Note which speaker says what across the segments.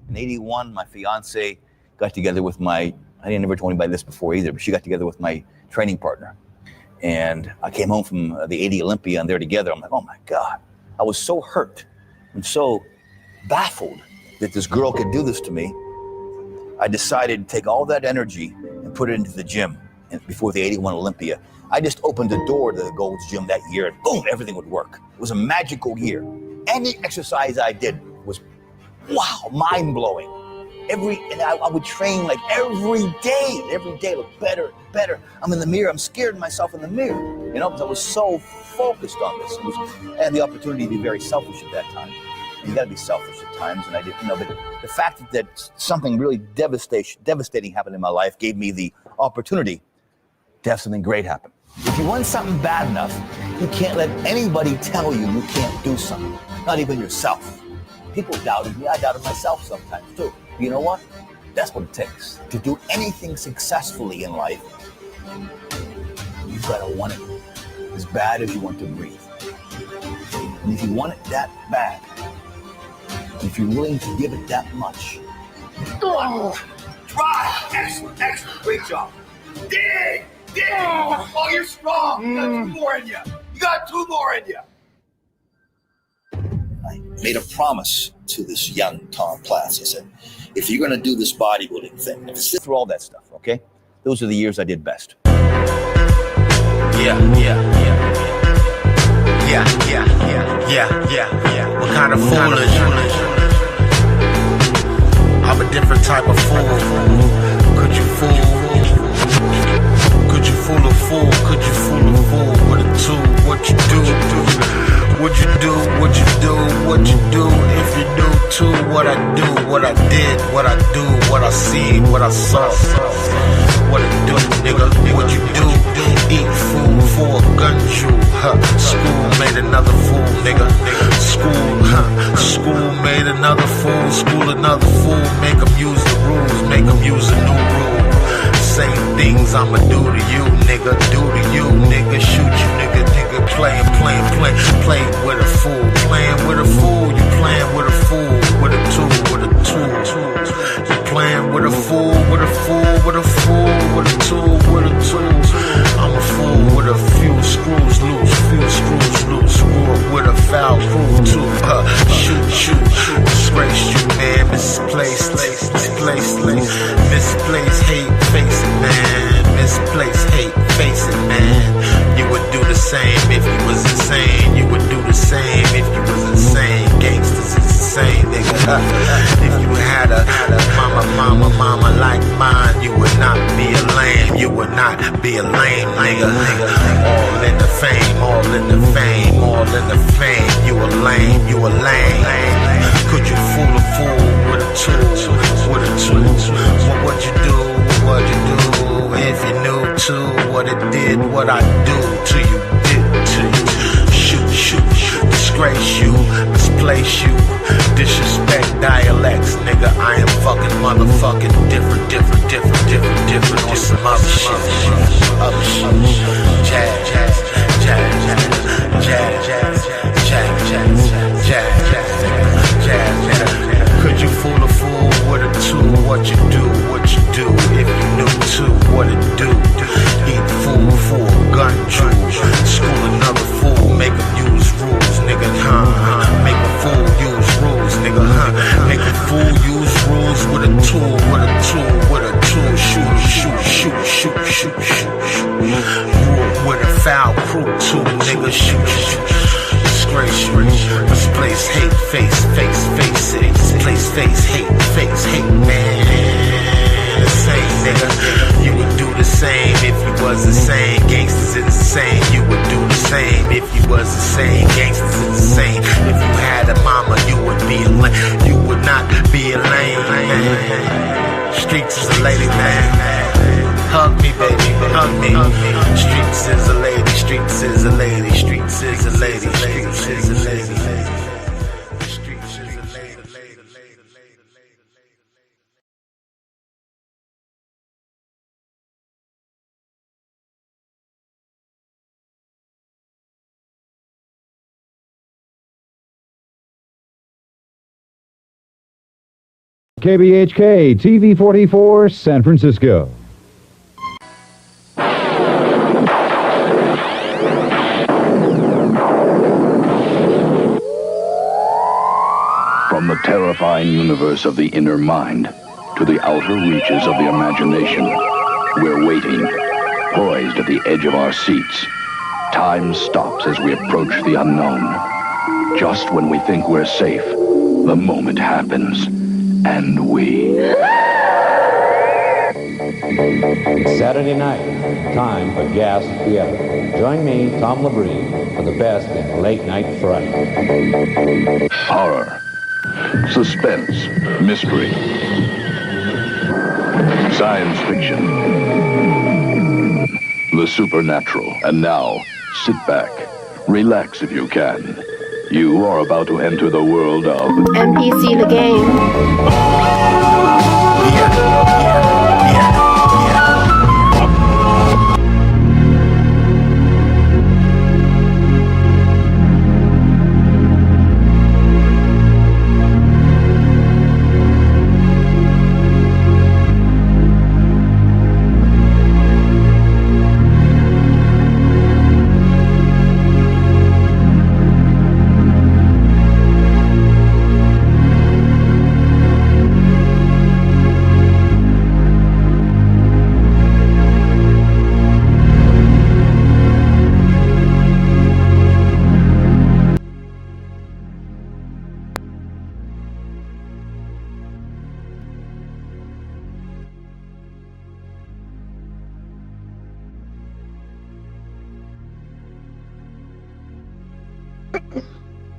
Speaker 1: In 81, my fiance got together with I didn't never told anybody this before either, but she got together with my training partner. And I came home from the 80 Olympia and they're together. I'm like, oh my God. I was so hurt and so baffled that this girl could do this to me. I decided to take all that energy and put it into the gym before the 81 Olympia. I just opened the door to the Gold's Gym that year and boom, everything would work. It was a magical year. Any exercise I did was, wow, mind-blowing. And I would train like every day look better, better. I'm in the mirror, I'm scared of myself in the mirror, because I was so focused on this. I had the opportunity to be very selfish at that time. And you gotta be selfish at times, and I didn't know, but the fact that something really devastating happened in my life gave me the opportunity to have something great happen. If you want something bad enough, you can't let anybody tell you can't do something, not even yourself. People doubted me, I doubted myself sometimes too. But you know what? That's what it takes. To do anything successfully in life, you've gotta want it as bad as you want to breathe. And if you want it that bad, if you're willing to give it that much, drive, excellent, great job. Dig, oh, you're strong. You got two more in you. I made a promise to this young Tom Platz. I said, if you're going to do this bodybuilding thing, through all that stuff, okay? Those are the years I did best.
Speaker 2: Yeah. What kind of foolish? I'm a different type of fool. Could you fool? Could you fool a fool? Could you fool a fool with a tool? What you do? What you do? What you do? What you do? If you do too, what I do, what I did, what I do, what I see, what I saw. What it do, nigga? What you do? Eat food for a gun jewel. School made another fool, nigga. School made another fool. School another fool. Make them use the rules. Make them use a new rule. Same things I'ma do to you, nigga. Do to you, nigga. Shoot you, nigga. Play with a fool. Playing with a fool. You playing with a fool. With a tool. You playing with a fool. With a fool. With a fool. With a tool. I'm a fool with a few screws loose. Grew up with a foul crew too. Shoot. Disgrace you, man. Misplaced, hate, face it, man. Misplaced, hate, face it, man. You would do the same if you was insane. You would do the same if you was insane. Gangsters is insane, nigga. If you had a mama like mine, you would not be a lame. You would not be a lame, nigga. All in the fame, all in the fame, all in the fame. You a lame, you a lame. Could you fool a fool with a tool? What would you do? What you do if you knew too what it did? What I do to you, did to you. Shoot, disgrace you, misplace you, disrespect dialects, nigga. I am fucking motherfucking different on some other shit. Jazz. Could you fool a fool with a tool? What you do if you knew too what it do? Eat fool for a gun jewel. School another fool, make him use rules, nigga. Make a fool use rules, nigga. Make a fool use rules with a tool. Shoot. With a foul crew too, nigga. Shoot. Disgrace you. Misplace hate, face it. Misplace hate, man. The same, nigga. You would do the same if you was the same. Gangsters is the same. You would do the same if you was the same. Gangsters is the same. If you had a mama, you would be a lame. You would not be a lame, man. Streets is a lady, man. Hug me, baby, hug me. Streets is a lady, streets is a lady, streets is a lady, streets is a lady.
Speaker 3: KBHK TV 44 San Francisco.
Speaker 4: From the terrifying universe of the inner mind to the outer reaches of the imagination, we're waiting, poised at the edge of our seats. Time stops as we approach the unknown. Just when we think we're safe, the moment happens, and we...
Speaker 5: Saturday night, time for gas theater. Join me, Tom Labrie, for the best in late night fright.
Speaker 4: Horror, suspense, mystery, science fiction, the supernatural. And now, sit back, relax if you can. You are about to enter the world of
Speaker 6: NPC the game.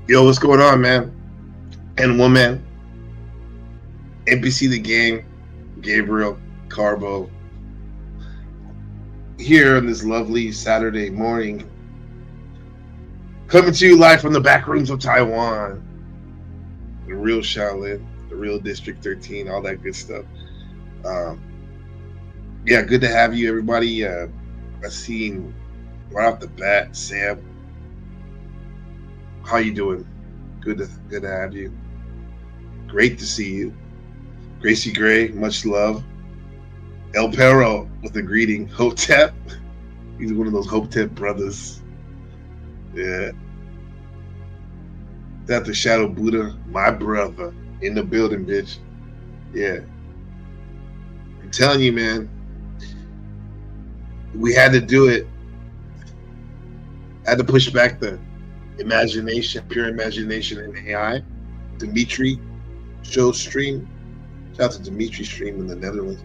Speaker 7: Yo, what's going on, man? And woman, NPC the game, Gabriel Carbo, here on this lovely Saturday morning, coming to you live from the back rooms of Taiwan, the real Shaolin, the real District 13, all that good stuff. Yeah, good to have you, everybody. I seen right off the bat, Sam. How you doing? Good to have you. Great to see you. Gracie Gray, much love. El Perro with a greeting. Hotep. He's one of those Hotep brothers. Yeah. That's the Shadow Buddha, my brother, in the building, bitch. Yeah. I'm telling you, man. We had to do it. Had to push back the imagination, pure imagination and AI. Dimitri show stream. Shout out to Dimitri stream in the Netherlands.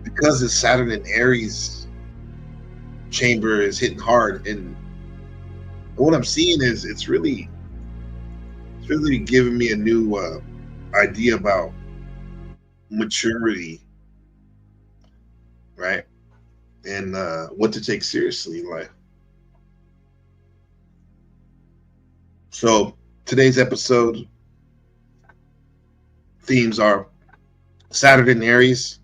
Speaker 7: Because the Saturn and Aries chamber is hitting hard, and what I'm seeing is it's really giving me a new idea about maturity, right? And what to take seriously in life. So today's episode themes are Saturn and Aries,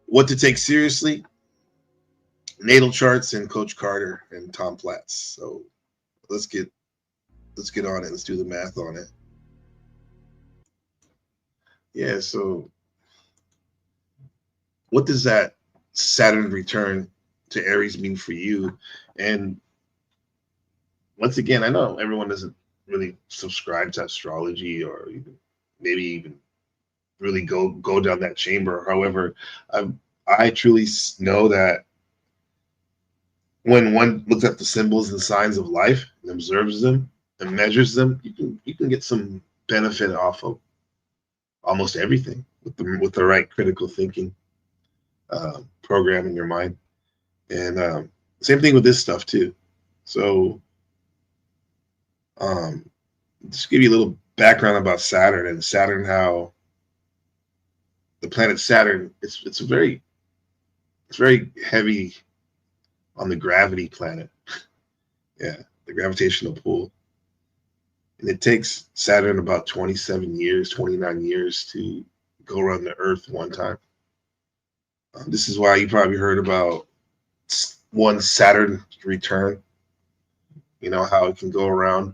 Speaker 7: what to take seriously, natal charts, and Coach Carter and Tom Platz. So let's get on it. Let's do the math on it. Yeah, so what does that Saturn return to Aries mean for you? And once again, I know everyone doesn't really subscribe to astrology or maybe even really go down that chamber. However, I truly know that when one looks at the symbols and signs of life and observes them and measures them, you can get some benefit off of almost everything with the right critical thinking program in your mind. And same thing with this stuff too. So just give you a little background about Saturn and Saturn, how the planet Saturn, it's very heavy on the gravity planet. Yeah, the gravitational pull. And it takes Saturn about 29 years to go around the Earth one time. This is why you probably heard about one Saturn return. You know, how it can go around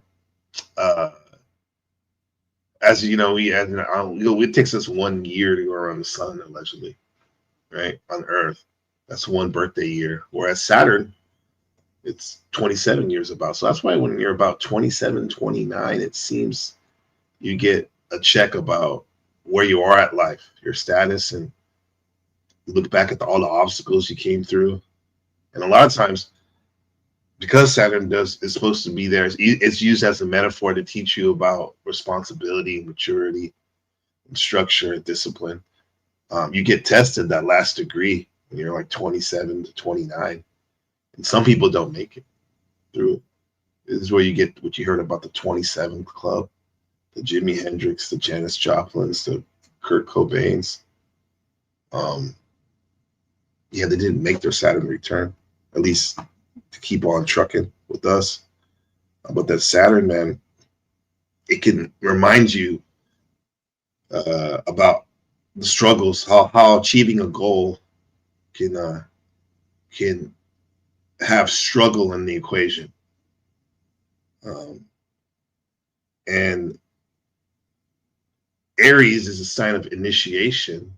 Speaker 7: as you know, it takes us 1 year to go around the sun, allegedly, right? On Earth. That's one birthday year. Whereas Saturn, it's 27 years about. So that's why when you're about 27, 29, it seems you get a check about where you are at life, your status, and you look back at all the obstacles you came through. And a lot of times, because Saturn is supposed to be there, it's used as a metaphor to teach you about responsibility, maturity, and structure and discipline. You get tested that last degree when you're like 27 to 29. And some people don't make it through it. This is where you get what you heard about the 27th Club, the Jimi Hendrix, the Janis Joplins, the Kurt Cobains. Yeah, they didn't make their Saturn return, at least to keep on trucking with us. But that Saturn, man, it can remind you about the struggles, how achieving a goal can have struggle in the equation. And Aries is a sign of initiation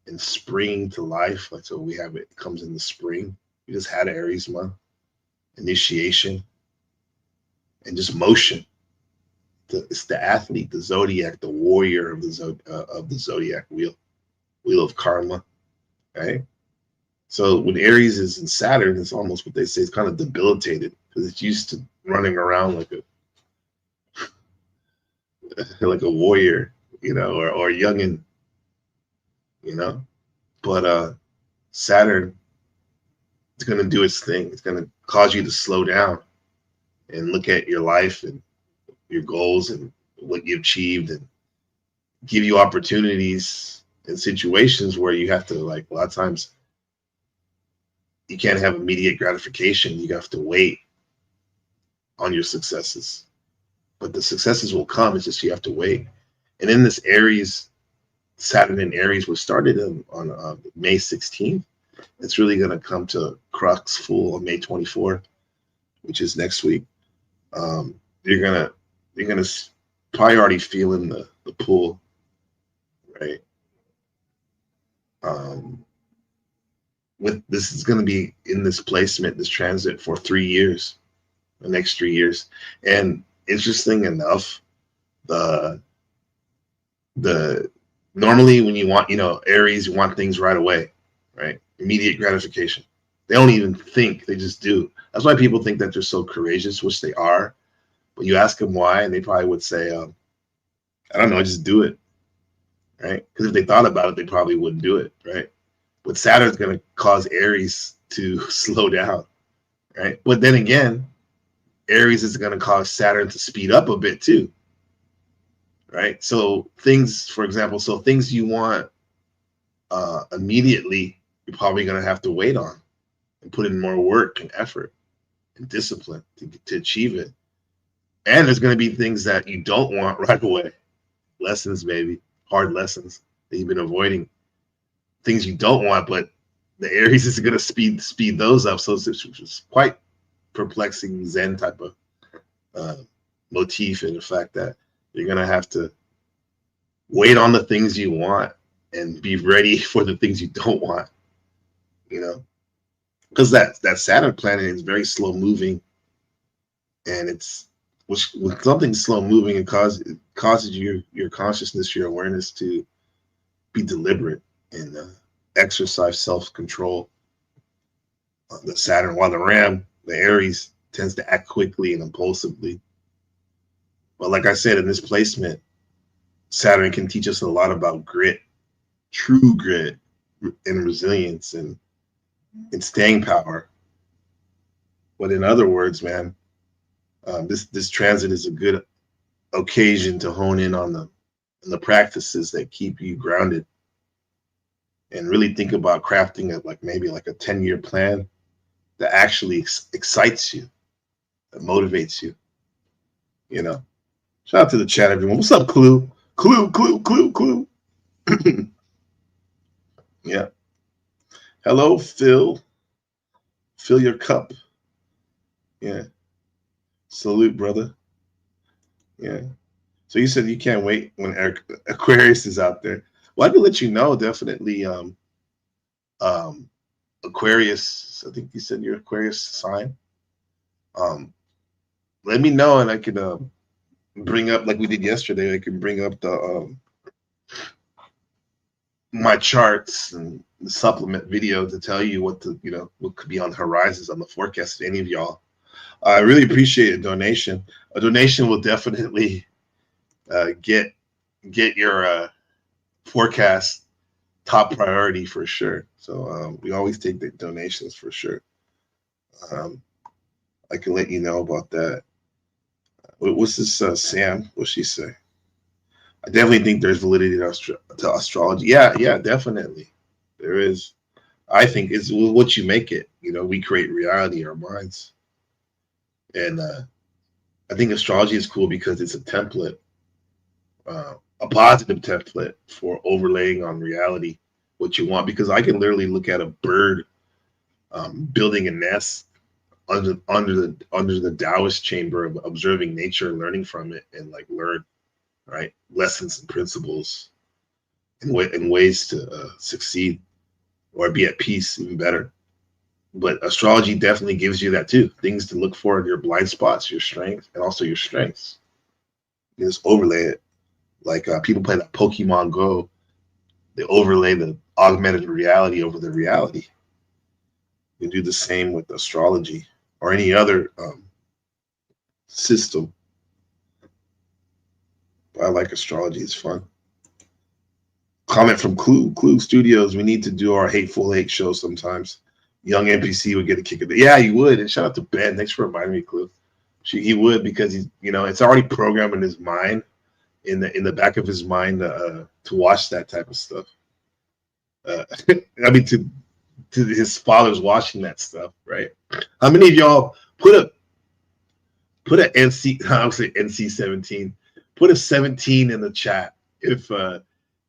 Speaker 7: and spring to life. Like, so we have it comes in the spring. We just had Aries month, initiation and just motion. It's the athlete, the zodiac, the warrior of the zodiac wheel of karma, right? So when Aries is in Saturn, it's almost what they say, it's kind of debilitated because it's used to running around like a warrior, or a youngin, But Saturn is going to do its thing. It's going to cause you to slow down and look at your life and your goals and what you achieved, and give you opportunities in situations where you have to, like, a lot of times you can't have immediate gratification. You have to wait on your successes, but the successes will come. It's just you have to wait. And in this Aries, Saturn in Aries was started on May 16th. It's really going to come to crux full on May 24th, which is next week. You're gonna probably already feeling the pull, right? With this is going to be in this placement, this transit for 3 years, the next 3 years. And interesting enough, the normally when you want, Aries, you want things right away, right? Immediate gratification. They don't even think, they just do. That's why people think that they're so courageous, which they are. But you ask them why, and they probably would say, I don't know, just do it, right? Because if they thought about it, they probably wouldn't do it, right? But Saturn's going to cause Aries to slow down, right? But then again, Aries is going to cause Saturn to speed up a bit too, right? So things, for example, things you want immediately, you're probably going to have to wait on and put in more work and effort and discipline to achieve it. And there's going to be things that you don't want right away. Lessons, maybe hard lessons that you've been avoiding. Things you don't want, but the Aries is going to speed those up. So it's quite perplexing Zen type of motif in the fact that you're going to have to wait on the things you want and be ready for the things you don't want, because that Saturn planet is very slow moving, and it's when something's slow moving, it causes your consciousness, your awareness to be deliberate and exercise self-control. The Saturn, while the Ram, the Aries, tends to act quickly and impulsively. But like I said, in this placement, Saturn can teach us a lot about grit, true grit, and resilience, and staying power. But in other words, man, this transit is a good occasion to hone in on the practices that keep you grounded, and really think about crafting maybe a 10-year plan that actually excites you, that motivates you. Shout out to the chat, everyone. What's up, Clue? Clue. Yeah. Hello, Phil. Fill your cup. Yeah. Salute, brother. Yeah. So you said you can't wait when Aquarius is out there. Well, I can let you know definitely. Aquarius. I think you said your Aquarius sign. Let me know, and I can bring up like we did yesterday. I can bring up the my charts and the supplement video to tell you what what could be on the horizons on the forecast. If any of y'all, I really appreciate a donation. A donation will definitely get your forecast top priority for sure. So we always take the donations for sure. I can let you know about that. What's this, Sam? What's she say? I definitely think there's validity to astrology. Yeah, definitely. There is. I think it's what you make it. We create reality in our minds. And I think astrology is cool because it's a template, a positive template for overlaying on reality what you want. Because I can literally look at a bird building a nest under the Taoist chamber of observing nature and learning from it, and like learn right lessons and principles and ways to succeed or be at peace even better. But astrology definitely gives you that too, things to look for in your blind spots, your strengths, and also your strengths. You just overlay it like people play that Pokemon Go. They overlay the augmented reality over the reality. You do the same with astrology or any other system. I like astrology. It's fun. Comment from Clue Studios. We need to do our Hateful Eight show sometimes. Young NPC would get a kick of it. Yeah, he would. And shout out to Ben. Thanks for reminding me, Clue. He would, because he's it's already programmed in his mind, in the back of his mind to watch that type of stuff. I mean, to his father's watching that stuff, right? How many of y'all put a NC? I would say NC 17. Put a 17 in the chat if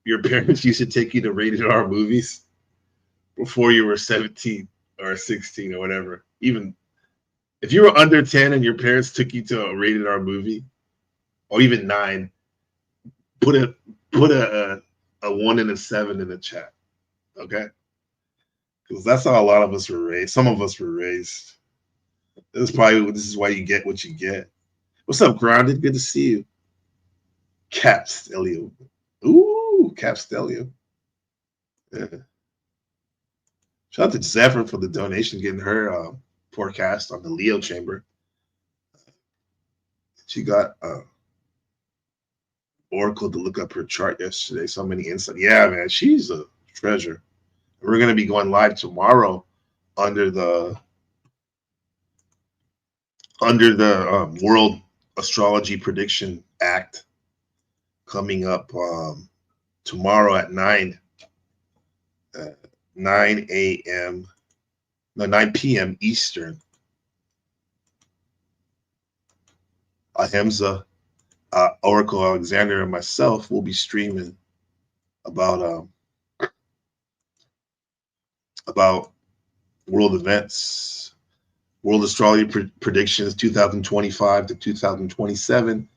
Speaker 7: your parents used to take you to rated R movies before you were 17 or 16 or whatever. Even if you were under 10 and your parents took you to a rated R movie, or even 9, put a 1 and a 7 in the chat, okay? Because that's how a lot of us were raised. Some of us were raised. This is why you get what you get. What's up, Grounded? Good to see you. Cap Stelio. Ooh, Cap Stelio. Yeah. Shout out to Zephyr for the donation, getting her forecast on the Leo chamber. She got Oracle to look up her chart yesterday. So many insights. Yeah, man, she's a treasure. We're going to be going live tomorrow under the World Astrology Prediction Act, coming up tomorrow at 9 p.m. Eastern. Ahemza, Oracle Alexander, and myself will be streaming about world events, world astrology predictions 2025 to 2027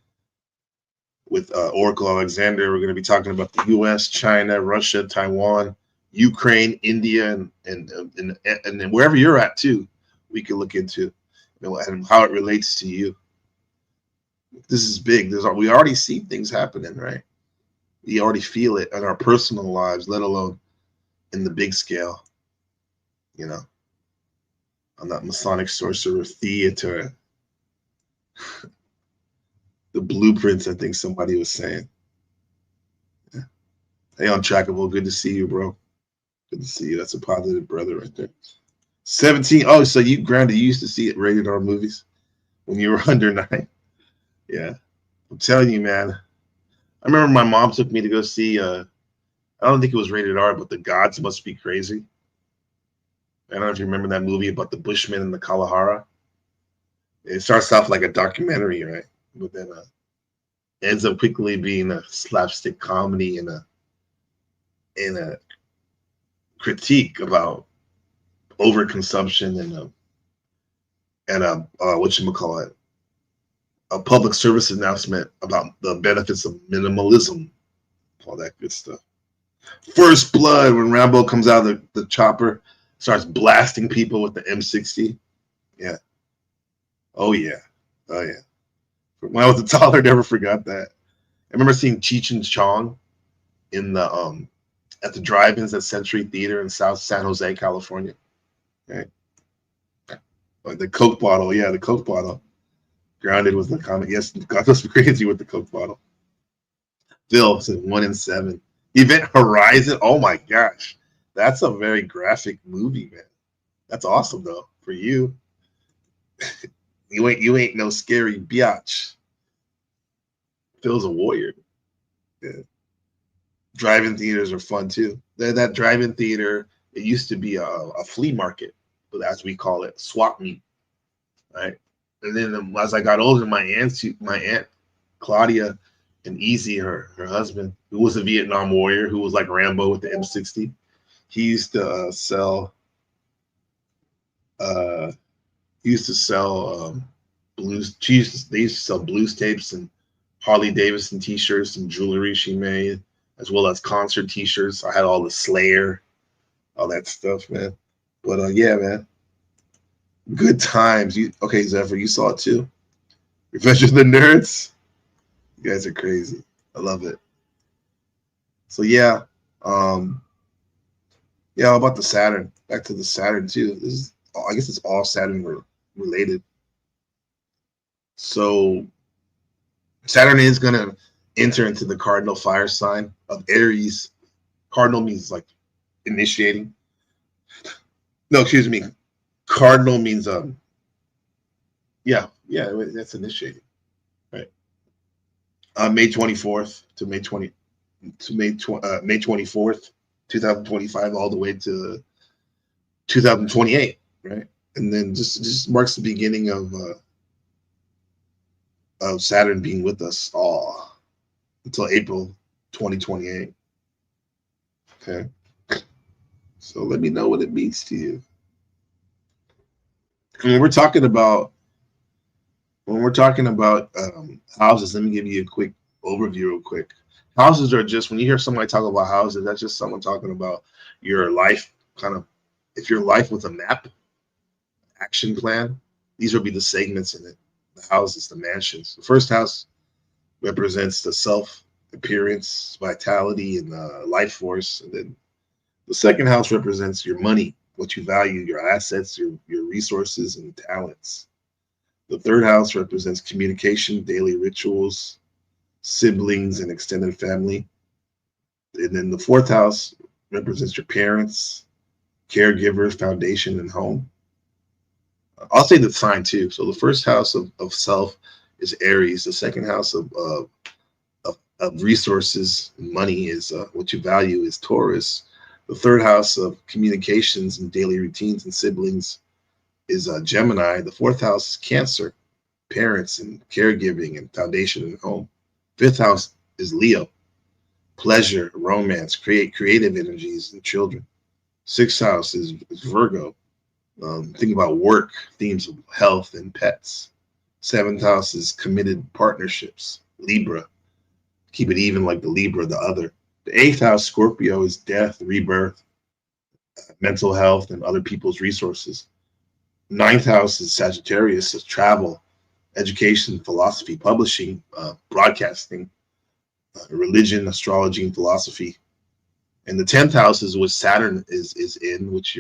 Speaker 7: with Oracle Alexander. We're going to be talking about the U.S., China, Russia, Taiwan, Ukraine, India, and wherever you're at too. We can look into and how it relates to you. This is big. We already see things happening, right? We already feel it in our personal lives, let alone in the big scale. On that Masonic sorcerer theater, the blueprints. I think somebody was saying. Yeah. Hey, Untrackable. Good to see you, bro. Good to see you. That's a positive brother right there. 17. Oh, so you, Grounded, you used to see it rated R movies when you were under 9. Yeah, I'm telling you, man. I remember my mom took me to go see. I don't think it was rated R, but The Gods Must Be Crazy. I don't know if you remember that movie about the Bushmen and the Kalahari. It starts off like a documentary, right? But then ends up quickly being a slapstick comedy and a critique about overconsumption and whatchamacallit, a public service announcement about the benefits of minimalism, all that good stuff. First Blood, when Rambo comes out of the chopper, starts blasting people with the M60. Yeah. Oh yeah. Oh yeah. When I was a toddler, I never forgot that. I remember seeing Cheech and Chong in the at the drive-ins at Century Theater in South San Jose, California. Right. Like the Coke bottle, yeah, the Coke bottle. Grounded was the comment. Yes, God was crazy with the Coke bottle. Phil said 1 in 7. Event Horizon. Oh my gosh, that's a very graphic movie, man. That's awesome though for you. you ain't no scary biatch. Phil's a warrior. Yeah. Drive-in theaters are fun too. That drive-in theater, it used to be a flea market, but as we call it, swap meet, right? And then as I got older, my aunt Claudia and Easy, her husband, who was a Vietnam warrior, who was like Rambo with the M60, he used to sell. He used to sell blues. They used to sell blues tapes and Harley Davidson T-shirts and jewelry she made, as well as concert T-shirts. I had all the Slayer, all that stuff, man. But yeah, man, good times. Okay, Zephyr, you saw it too. Revenge of the Nerds. You guys are crazy. I love it. So yeah, yeah. How about the Saturn? Back to the Saturn too. This is, I guess it's all Saturn related. So Saturn is gonna enter into the cardinal fire sign of Aries. Cardinal means like initiating. No, excuse me. Cardinal means yeah, that's initiating. Right. May 24th to May 24th, 2025, all the way to 2028, right? And then just marks the beginning of Saturn being with us all until April 2028. Okay. So let me know what it means to you. When we're talking about houses, let me give you a quick overview real quick. Houses are just, when you hear somebody talk about houses, that's just someone talking about your life, kind of, if your life was a map, action plan, these would be the segments in it. The houses, the mansions. The first house represents the self appearance, vitality, and life force. And then the second house represents your money, what you value, your assets, your resources, and talents. The third house represents communication, daily rituals, siblings, and extended family. And then the fourth house represents your parents, caregivers, foundation, and home. I'll say the sign too. So the first house of self is Aries. The second house of resources and money is what you value is Taurus. The third house of communications and daily routines and siblings is Gemini. The fourth house is Cancer, parents and caregiving and foundation and home. Fifth house is Leo, pleasure, romance, creative energies and children. Sixth house is Virgo. Think about work, themes of health and pets. Seventh house is committed partnerships, Libra. Keep it even like the Libra, the other. The eighth house, Scorpio, is death, rebirth, mental health, and other people's resources. Ninth house is Sagittarius, is travel, education, philosophy, publishing, broadcasting, religion, astrology, and philosophy. And the 10th house is what Saturn is in, which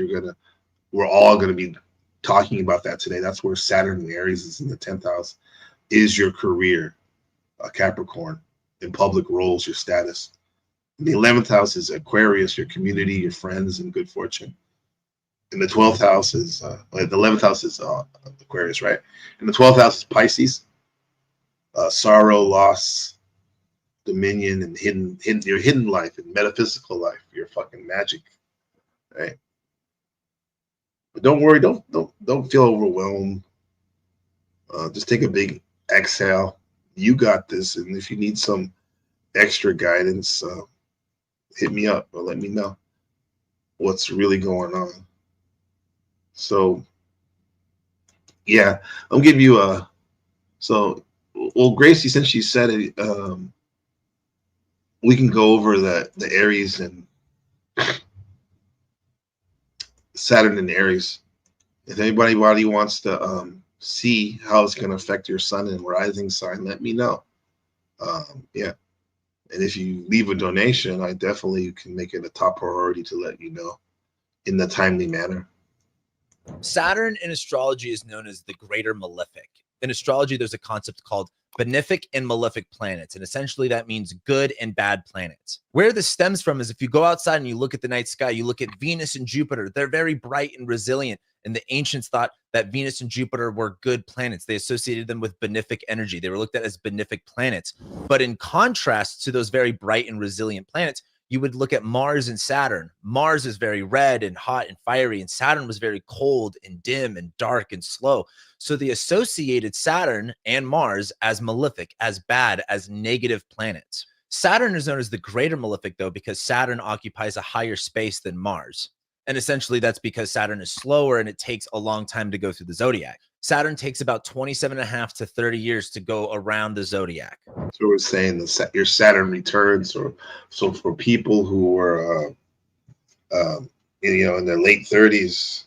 Speaker 7: we're all gonna be talking about that today. That's where Saturn and Aries is in the 10th house, is your career, Capricorn, in public roles, your status. And the 11th house is Aquarius, your community, your friends, and good fortune. And the 12th house is the 11th house is Aquarius, right? And the 12th house is Pisces, sorrow, loss, dominion, and your hidden life and metaphysical life, your fucking magic, right? But don't worry, don't feel overwhelmed. Just take a big exhale. You got this, and if you need some extra guidance, hit me up or let me know what's really going on. So yeah, I'll give you so Well, Gracie, since she said it, we can go over the Aries and Saturn and Aries. If anybody wants to see how it's going to affect your sun and rising sign, let me know. Yeah. And if you leave a donation, I definitely can make it a top priority to let you know in the timely manner.
Speaker 8: Saturn in astrology is known as the greater malefic. In astrology, there's a concept called benefic and malefic planets. And essentially that means good and bad planets. Where this stems from is if you go outside and you look at the night sky, you look at Venus and Jupiter, they're very bright and resilient. And the ancients thought that Venus and Jupiter were good planets. They associated them with benefic energy. They were looked at as benefic planets. But in contrast to those very bright and resilient planets, you would look at Mars and Saturn. Mars is very red and hot and fiery, and Saturn was very cold and dim and dark and slow. So they associated Saturn and Mars as malefic, as bad, as negative planets. Saturn is known as the greater malefic, though, because Saturn occupies a higher space than Mars. And essentially that's because Saturn is slower and it takes a long time to go through the zodiac. Saturn takes about 27.5 to 30 years to go around the zodiac.
Speaker 7: So we're saying your Saturn returns, or so for people who were, in their late 30s,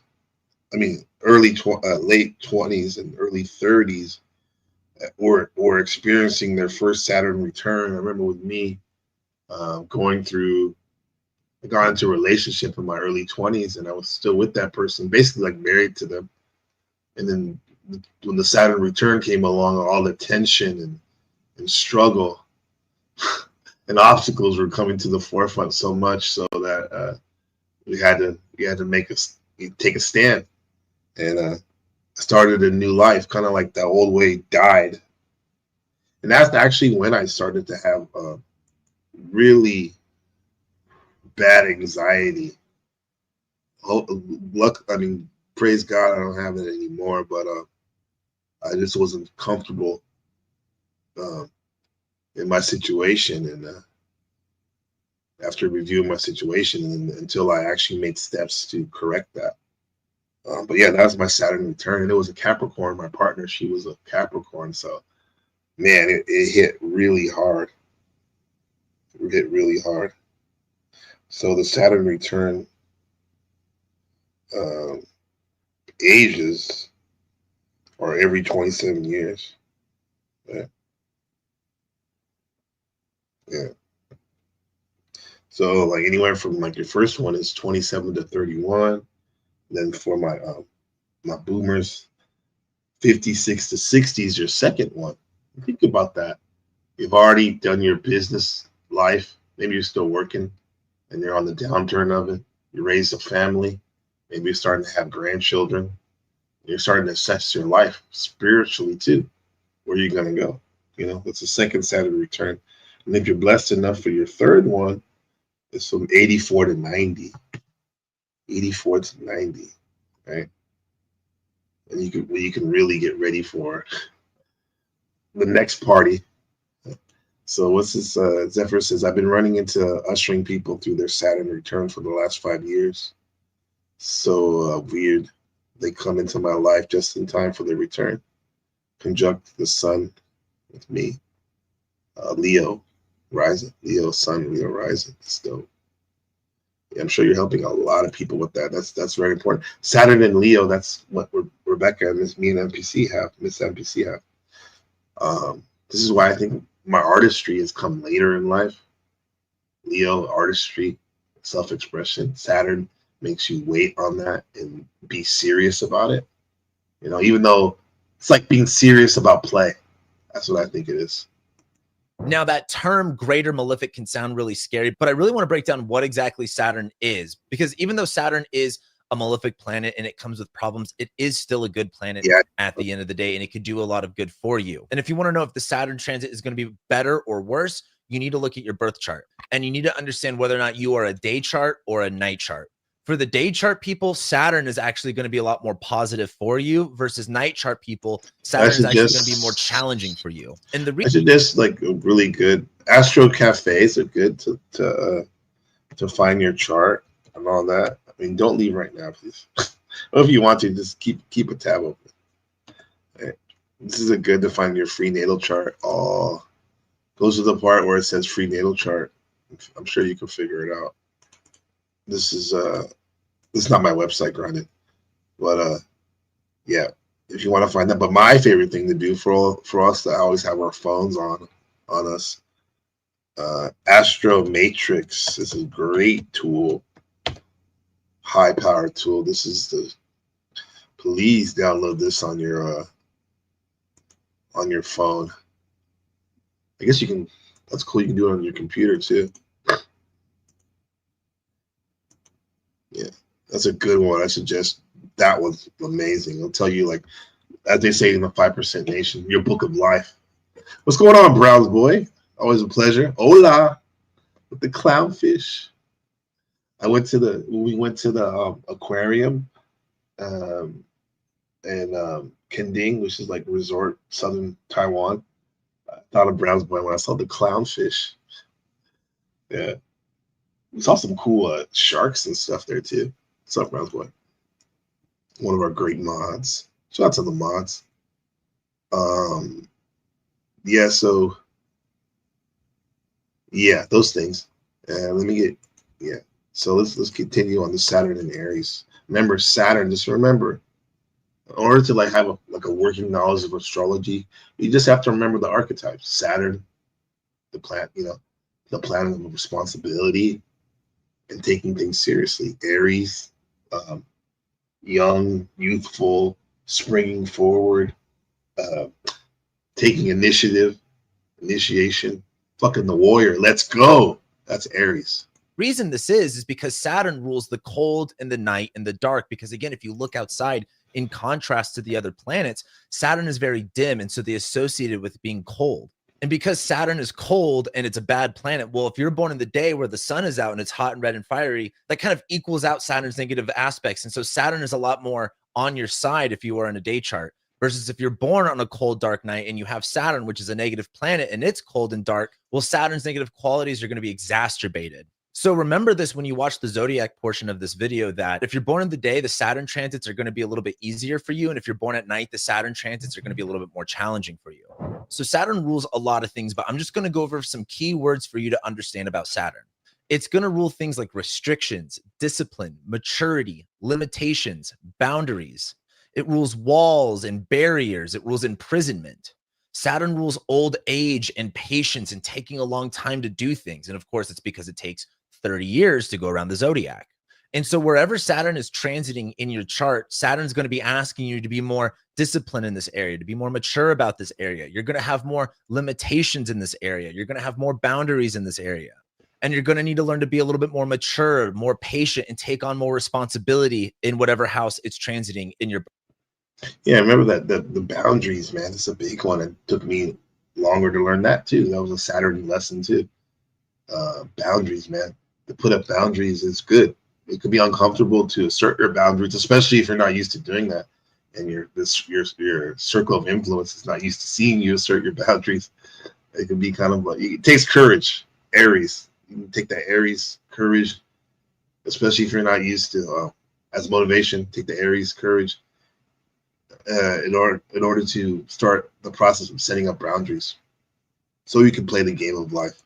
Speaker 7: I mean, late 20s and early 30s, were experiencing their first Saturn return. I remember with me I got into a relationship in my early 20s, and I was still with that person, basically like married to them. And then when the Saturn return came along, all the tension and struggle and obstacles were coming to the forefront so much so that we had to take a stand, and started a new life, kind of like the old way died. And that's actually when I started to have really bad anxiety. Praise God, I don't have it anymore, but I just wasn't comfortable in my situation, and after reviewing my situation, and until I actually made steps to correct that. But yeah, that was my Saturn return, and it was a Capricorn. My partner, she was a Capricorn, so man, it hit really hard. It hit really hard. So the Saturn return ages are every 27 years. Yeah. Yeah. So like anywhere from like your first one is 27 to 31. Then for my boomers, 56 to 60 is your second one. Think about that. You've already done your business life. Maybe you're still working and you're on the downturn of it. You raised a family. Maybe you're starting to have grandchildren. You're starting to assess your life spiritually too. Where are you going to go? It's the second Saturn return. And if you're blessed enough for your third one, it's from 84 to 90. 84 to 90, right? And you can really get ready for the next party. So what's this? Zephyr says, I've been running into ushering people through their Saturn return for the last 5 years. So weird. They come into my life just in time for their return. Conjunct the sun with me. Leo rising. Leo sun, Leo rising. That's dope. Yeah, I'm sure you're helping a lot of people with that. That's very important. Saturn and Leo, that's what Rebecca and me and MPC have. Miss MPC have. This is why I think my artistry has come later in life. Leo, artistry, self-expression. Saturn makes you wait on that and be serious about it. Even though it's like being serious about play. That's what I think it is.
Speaker 8: Now, that term greater malefic can sound really scary, but I really want to break down what exactly Saturn is, because even though Saturn is a malefic planet and it comes with problems, it is still a good planet at the end of the day, and it could do a lot of good for you. And if you want to know if the Saturn transit is going to be better or worse, you need to look at your birth chart, and you need to understand whether or not you are a day chart or a night chart. For the day chart people, Saturn is actually going to be a lot more positive for you versus night chart people. Saturn is actually going to be more challenging for you. And the reason
Speaker 7: just like really good astro cafes are good to find your chart and all that. I mean, don't leave right now, please. Or if you want to, just keep a tab open. Right. This is a good to find your free natal chart. Oh, goes to the part where it says free natal chart. I'm sure you can figure it out. This is not my website, granted, but yeah, if you want to find that. But my favorite thing to do for us to always have our phones on us, Astro Matrix is a great tool, high power tool. This is the. Please download this on your phone. I guess you can. That's cool. You can do it on your computer too. Yeah, that's a good one. I suggest that one's amazing. It'll tell you, like, as they say in the 5% Nation, your book of life. What's going on, Browns boy? Always a pleasure. Hola, with the clownfish. We went to the aquarium, and Kending, which is like resort southern Taiwan. I thought of Browns boy when I saw the clownfish. Yeah, we saw some cool sharks and stuff there too. What's up, Browns boy? One of our great mods. Shout out to the mods. Yeah, so yeah, those things. So let's continue on the Saturn and Aries. Remember Saturn, just remember, in order to like have a working knowledge of astrology, you just have to remember the archetypes. Saturn, the planet, the planet of responsibility and taking things seriously. Aries, young, youthful, springing forward, taking initiation, fucking the warrior. Let's go. That's Aries.
Speaker 8: Reason this is because Saturn rules the cold and the night and the dark. Because again, if you look outside, in contrast to the other planets, Saturn is very dim, and so they associated with being cold. And because Saturn is cold and it's a bad planet, well, if you're born in the day where the sun is out and it's hot and red and fiery, that kind of equals out Saturn's negative aspects. And so Saturn is a lot more on your side if you are in a day chart, versus if you're born on a cold, dark night and you have Saturn, which is a negative planet, and it's cold and dark, well, Saturn's negative qualities are going to be exacerbated. So remember this when you watch the zodiac portion of this video, that if you're born in the day, the Saturn transits are going to be a little bit easier for you. And if you're born at night, the Saturn transits are going to be a little bit more challenging for you. So Saturn rules a lot of things, but I'm just going to go over some key words for you to understand about Saturn. It's going to rule things like restrictions, discipline, maturity, limitations, boundaries. It rules walls and barriers. It rules imprisonment. Saturn rules old age and patience and taking a long time to do things. And of course, it's because it takes 30 years to go around the zodiac. And so wherever Saturn is transiting in your chart, Saturn's going to be asking you to be more disciplined in this area, to be more mature about this area. You're going to have more limitations in this area. You're going to have more boundaries in this area. And you're going to need to learn to be a little bit more mature, more patient, and take on more responsibility in whatever house it's transiting in your.
Speaker 7: Yeah, remember that the boundaries, man. It's a big one. It took me longer to learn that too. That was a Saturn lesson too. Boundaries, man. To put up boundaries is good. It could be uncomfortable to assert your boundaries, especially if you're not used to doing that, and your circle of influence is not used to seeing you assert your boundaries. It can be kind of like, it takes courage. Aries, you can take that Aries courage, especially if you're not used to as motivation. Take the Aries courage in order to start the process of setting up boundaries, so you can play the game of life.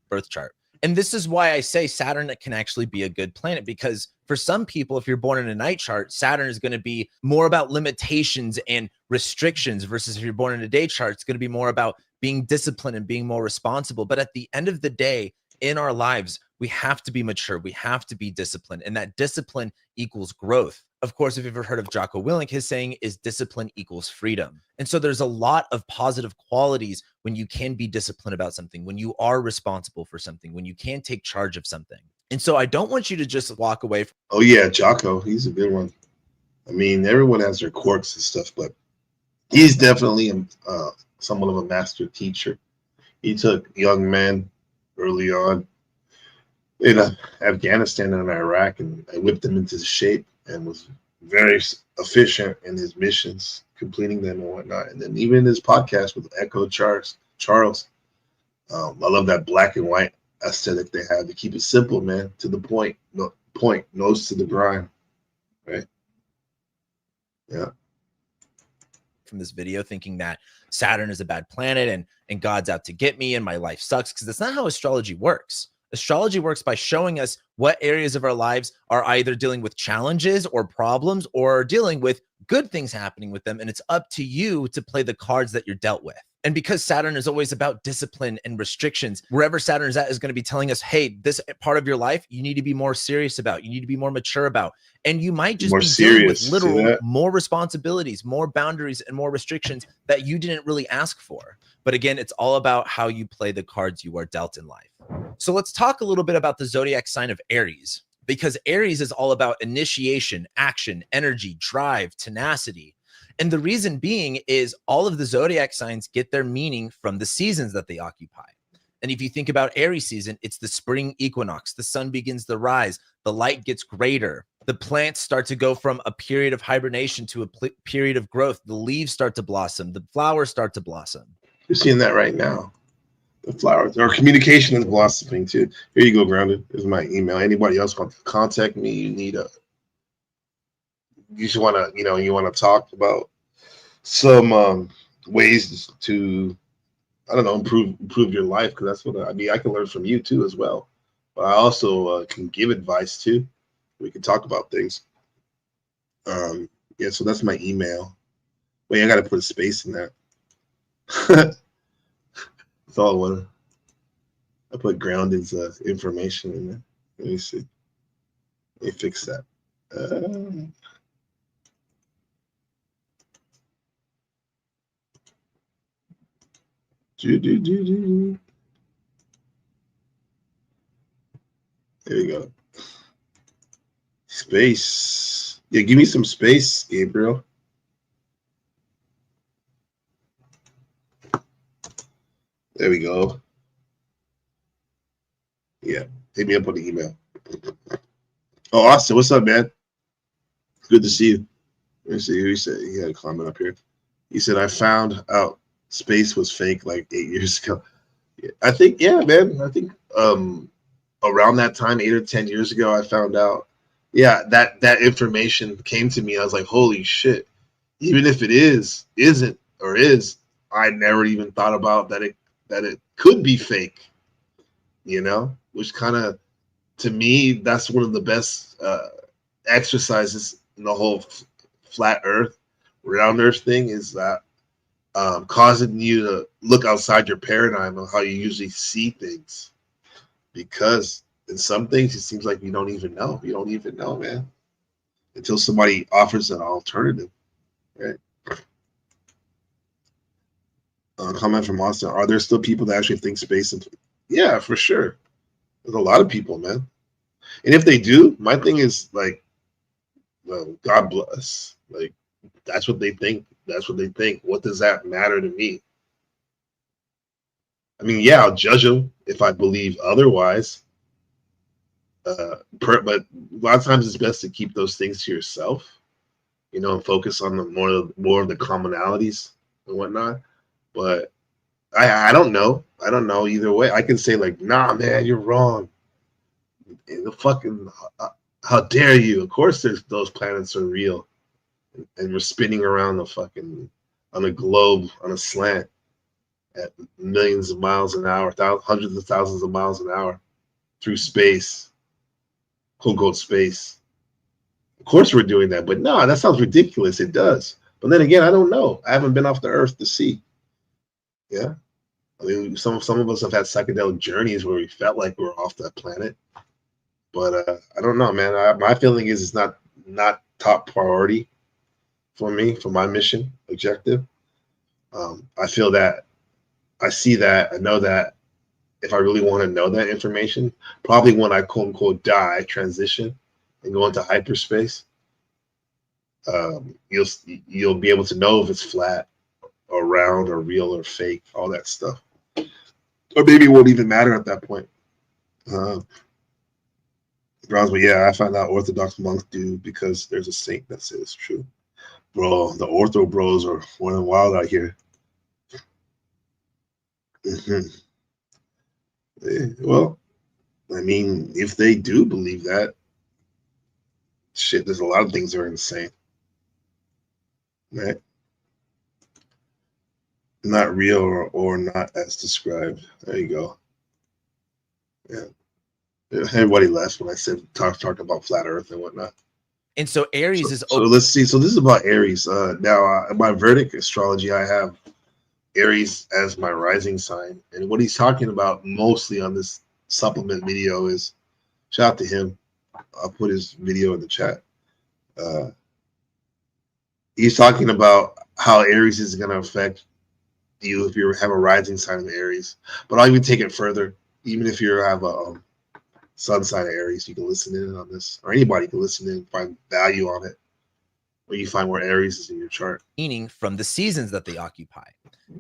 Speaker 8: Birth chart. And this is why I say Saturn can actually be a good planet, because for some people, if you're born in a night chart, Saturn is going to be more about limitations and restrictions, versus if you're born in a day chart, it's going to be more about being disciplined and being more responsible. But at the end of the day, in our lives, we have to be mature. We have to be disciplined, and that discipline equals growth. Of course, if you've ever heard of Jocko Willink, his saying is discipline equals freedom. And so there's a lot of positive qualities when you can be disciplined about something, when you are responsible for something, when you can take charge of something. And so I don't want you to just walk away from.
Speaker 7: Oh yeah, Jocko, he's a good one. I mean, everyone has their quirks and stuff, but he's definitely somewhat of a master teacher. He took young men early on in Afghanistan and Iraq and whipped them into shape, and was very efficient in his missions, completing them and whatnot. And then even his podcast with Echo Charles, I love that black and white aesthetic they have. To keep it simple, man, to the point, nose to the grind, right? Yeah.
Speaker 8: from this video thinking that Saturn is a bad planet and God's out to get me and my life sucks, because that's not how astrology works. Astrology works by showing us what areas of our lives are either dealing with challenges or problems or dealing with good things happening with them. And it's up to you to play the cards that you're dealt with. And because Saturn is always about discipline and restrictions, wherever Saturn is at is going to be telling us, hey, this part of your life, you need to be more serious about, you need to be more mature about. And you might just
Speaker 7: More
Speaker 8: be dealing with
Speaker 7: serious, see
Speaker 8: literal
Speaker 7: that?
Speaker 8: more responsibilities, more boundaries, and more restrictions that you didn't really ask for. But again, it's all about how you play the cards you are dealt in life. So let's talk a little bit about the zodiac sign of Aries, because Aries is all about initiation, action, energy, drive, tenacity. And the reason being is all of the zodiac signs get their meaning from the seasons that they occupy. And if you think about Aries season, it's the spring equinox. The sun begins to rise. The light gets greater. The plants start to go from a period of hibernation to a period of growth. The leaves start to blossom. The flowers start to blossom.
Speaker 7: You're seeing that right now. The flowers, our communication is blossoming too. Here you go, Grounded. This is my email. Anybody else want to contact me? You just want to, you want to talk about some ways to, I don't know, improve your life, because that's what I mean. I can learn from you too as well, but I also can give advice too. We can talk about things. Yeah, so that's my email. Wait, I got to put a space in that. That's all I want. I put Grounded's information in there. Let me see. Let me fix that. There you go. Space. Yeah, give me some space, Gabriel. There we go. Yeah, hit me up on the email. Oh, Austin, what's up, man? Good to see you. Let me see who he said. He had a comment up here. He said, I found out space was fake like 8 years ago. I think, yeah, man. I think around that time, 8 or 10 years ago, I found out. Yeah, that information came to me. I was like, holy shit. Even if it isn't, or is, I never even thought about that it could be fake. Which kind of, to me, that's one of the best exercises in the whole flat Earth, round Earth thing, is that causing you to look outside your paradigm of how you usually see things. Because in some things, it seems like you don't even know. You don't even know, man, until somebody offers an alternative, right? Comment from Austin. Are there still people that actually think space? Yeah, for sure. There's a lot of people, man. And if they do, my thing is like, well, God bless. Like, that's what they think. That's what they think. What does that matter to me? I mean, yeah, I'll judge them if I believe otherwise. But a lot of times it's best to keep those things to yourself, and focus on the more of the commonalities and whatnot. But I don't know. I don't know either way. I can say like, nah, man, you're wrong. The fucking, how dare you? Of course, those planets are real, and we're spinning around on a globe on a slant at millions of miles an hour, hundreds of thousands of miles an hour through space, quote unquote space. Of course, we're doing that, but no, that sounds ridiculous. It does, but then again, I don't know. I haven't been off the Earth to see. Yeah, I mean, some of us have had psychedelic journeys where we felt like we were off that planet. But I don't know, man. My feeling is it's not top priority for me, for my mission objective. I feel that, I see that, I know that if I really want to know that information, probably when I quote unquote die, transition, and go into hyperspace, you'll be able to know if it's flat or round or real or fake, all that stuff. Or maybe it won't even matter at that point. But yeah, I found out Orthodox monks do because there's a saint that says it's true. Bro, the Ortho bros are running wild out here. Well, I mean, if they do believe that, shit, there's a lot of things that are insane, right? Not real or not as described. There you go. Yeah. Everybody left when I said talked about flat Earth and whatnot.
Speaker 8: And so Aries is
Speaker 7: So let's see. So this is about Aries. Now, my Verdict astrology, I have Aries as my rising sign, and what he's talking about mostly on this supplement video is, shout out to him. I'll put his video in the chat. He's talking about how Aries is going to affect you if you have a rising sign of Aries. But I'll even take it further. Even if you have a sun sign of Aries, you can listen in on this, or anybody can listen in and find value on it, or you find where Aries is in your chart.
Speaker 8: Meaning from the seasons that they occupy.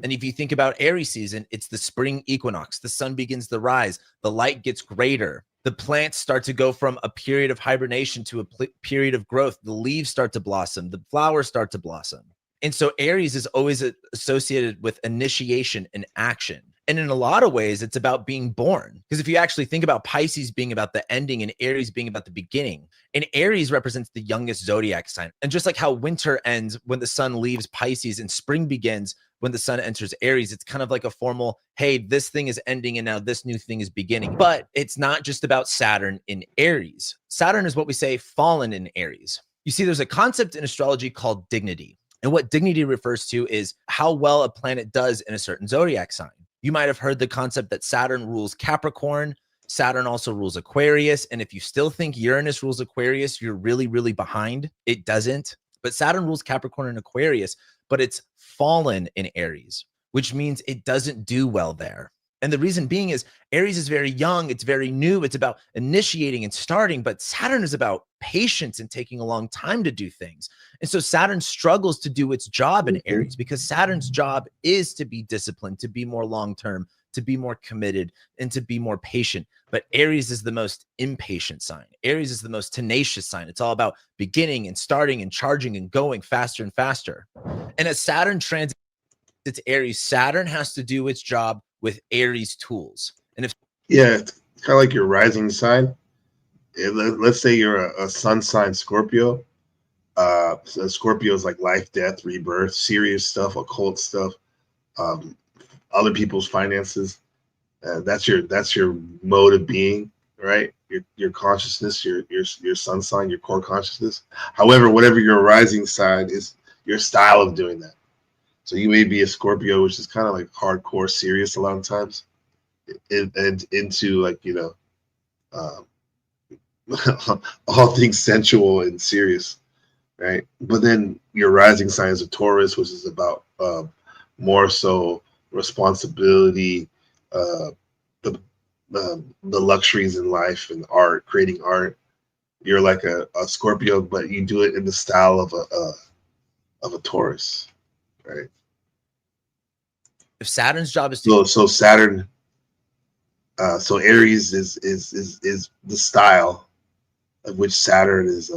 Speaker 8: And if you think about Aries season, it's the spring equinox. The sun begins to rise. The light gets greater. The plants start to go from a period of hibernation to a period of growth. The leaves start to blossom. The flowers start to blossom. And so Aries is always associated with initiation and action. And in a lot of ways, it's about being born. Because if you actually think about Pisces being about the ending and Aries being about the beginning, and Aries represents the youngest zodiac sign. And just like how winter ends when the sun leaves Pisces and spring begins when the sun enters Aries, it's kind of like a formal, hey, this thing is ending and now this new thing is beginning. But it's not just about Saturn in Aries. Saturn is what we say fallen in Aries. You see, there's a concept in astrology called dignity. And what dignity refers to is how well a planet does in a certain zodiac sign. You might have heard the concept that Saturn rules Capricorn. Saturn also rules Aquarius. And if you still think Uranus rules Aquarius, you're really, really behind. It doesn't. But Saturn rules Capricorn and Aquarius, but it's fallen in Aries, which means it doesn't do well there. And the reason being is Aries is very young. It's very new. It's about initiating and starting, but Saturn is about patience and taking a long time to do things. And so Saturn struggles to do its job in Aries because Saturn's job is to be disciplined, to be more long-term, to be more committed, and to be more patient. But Aries is the most impatient sign. Aries is the most tenacious sign. It's all about beginning and starting and charging and going faster and faster. And as Saturn transits Aries, Saturn has to do its job with Aries tools. And if
Speaker 7: it's kind of like your rising sign. Let's say you're a sun sign Scorpio. So Scorpio is like life, death, rebirth, serious stuff, occult stuff, other people's finances. That's your mode of being, right? Your consciousness, your sun sign, your core consciousness. However, whatever your rising sign is, your style of doing that. So you may be a Scorpio, which is kind of like hardcore serious a lot of times, and into like, all things sensual and serious, right? But then your rising sign is a Taurus, which is about more so responsibility, the luxuries in life and art, creating art. You're like a Scorpio, but you do it in the style of a Taurus. Right.
Speaker 8: if Saturn's job is to
Speaker 7: So Saturn, so Aries is the style of which Saturn is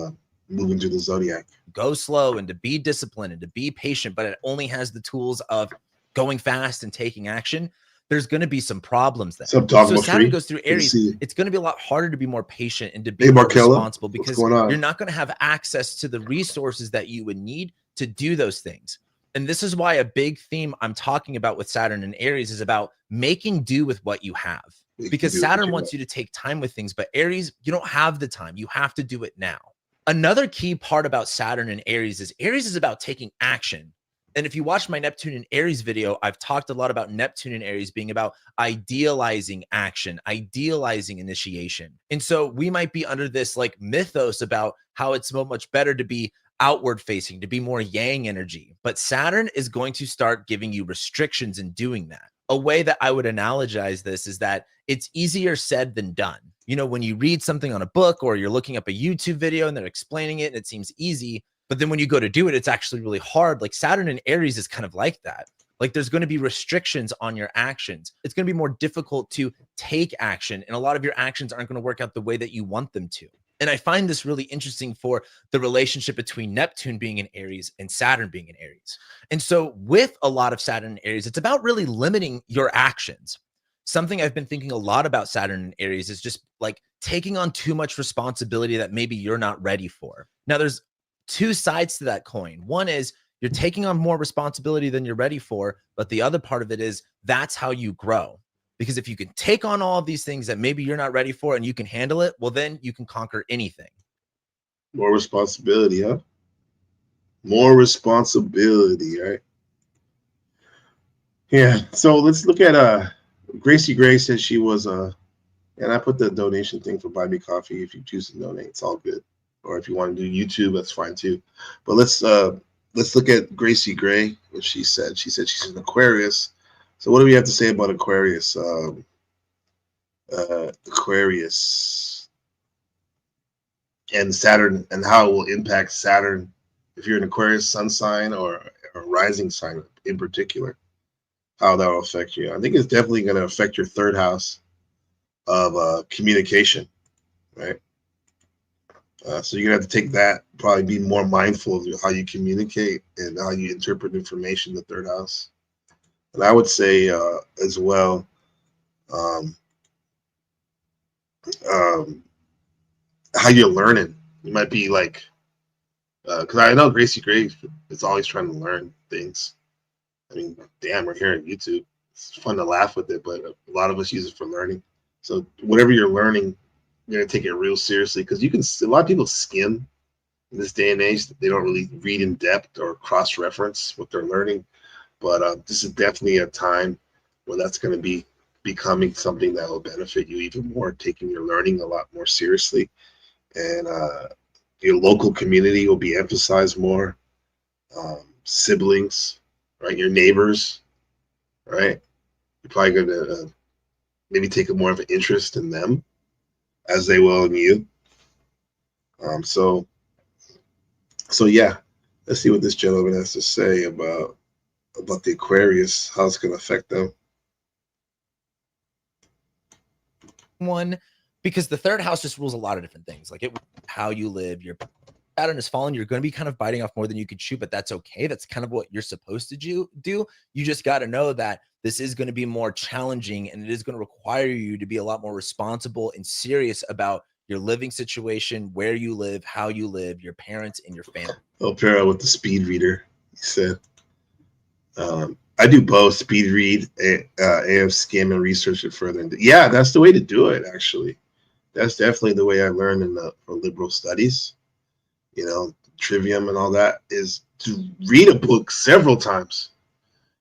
Speaker 7: moving through the zodiac.
Speaker 8: go slow and to be disciplined and to be patient, but it only has the tools of going fast and taking action, there's going to be some problems there. So Saturn goes through Aries. It's going to be a lot harder to be more patient and to be more responsible because you're not going to have access to the resources that you would need to do those things. And this is why a big theme I'm talking about with Saturn and Aries is about making do with what you have. Because Saturn wants you to take time with things, but Aries, you don't have the time. You have to do it now. Another key part about Saturn and Aries is about taking action. And if you watch my Neptune and Aries video, I've talked a lot about Neptune and Aries being about idealizing action, idealizing initiation. And so we might be under this like mythos about how it's so much better to be outward facing, to be more yang energy. But Saturn is going to start giving you restrictions in doing that. A way that I would analogize this is that it's easier said than done. You know, when you read something on a book or you're looking up a YouTube video and they're explaining it and it seems easy, but then when you go to do it, it's actually really hard. Like Saturn and Aries is kind of like that. Like there's going to be restrictions on your actions. It's going to be more difficult to take action. And a lot of your actions aren't going to work out the way that you want them to. And I find this really interesting for the relationship between Neptune being in Aries and Saturn being in Aries. And so with a lot of Saturn and Aries, it's about really limiting your actions. Something I've been thinking a lot about Saturn and Aries is just like taking on too much responsibility that maybe you're not ready for. Now, there's two sides to that coin. One is You're taking on more responsibility than you're ready for. But the other part of it is that's how you grow. Because if you can take on all of these things that maybe you're not ready for and you can handle it, well, then you can conquer anything.
Speaker 7: More responsibility, huh? More responsibility, right? Yeah. So let's look at Gracie Gray says she was and I put the donation thing for Buy Me Coffee. If you choose to donate, it's all good. Or if you want to do YouTube, that's fine too. But let's look at Gracie Gray. What she said. She said she's an Aquarius. So what do we have to say about Aquarius? Aquarius and Saturn, and how it will impact Saturn if you're an Aquarius sun sign or a rising sign in particular, how that will affect you. I think it's definitely going to affect your third house of communication, right? So you're going to have to take that, probably be more mindful of how you communicate and how you interpret information in the third house. And I would say as well, how you're learning. You might be like, because I know Gracie Gray is always trying to learn things. I mean, damn, we're here on YouTube. It's fun to laugh with it, but a lot of us use it for learning. So whatever you're learning, you're gonna take it real seriously, because you can. A lot of people skim in this day and age. They don't really read in depth or cross-reference what they're learning. But this is definitely a time where that's going to be becoming something that will benefit you even more, taking your learning a lot more seriously, and your local community will be emphasized more. Siblings, right? Your neighbors, right? You're probably going to maybe take a more of an interest in them as they will in you. So yeah, let's see what this gentleman has to say about the Aquarius, how it's going to affect them.
Speaker 8: One, because the third house just rules a lot of different things, like how you live. Your Saturn is fallen. You're going to be kind of biting off more than you can chew, but that's okay. That's kind of what you're supposed to do. You just got to know that this is going to be more challenging, and it is going to require you to be a lot more responsible and serious about your living situation, where you live, how you live, your parents, and your family.
Speaker 7: Oh, Para with the speed reader, he said. I do both, speed read, and skim and research it further. Yeah, that's the way to do it, actually. That's definitely the way I learned in for liberal studies. You know, trivium and all that, is to read a book several times.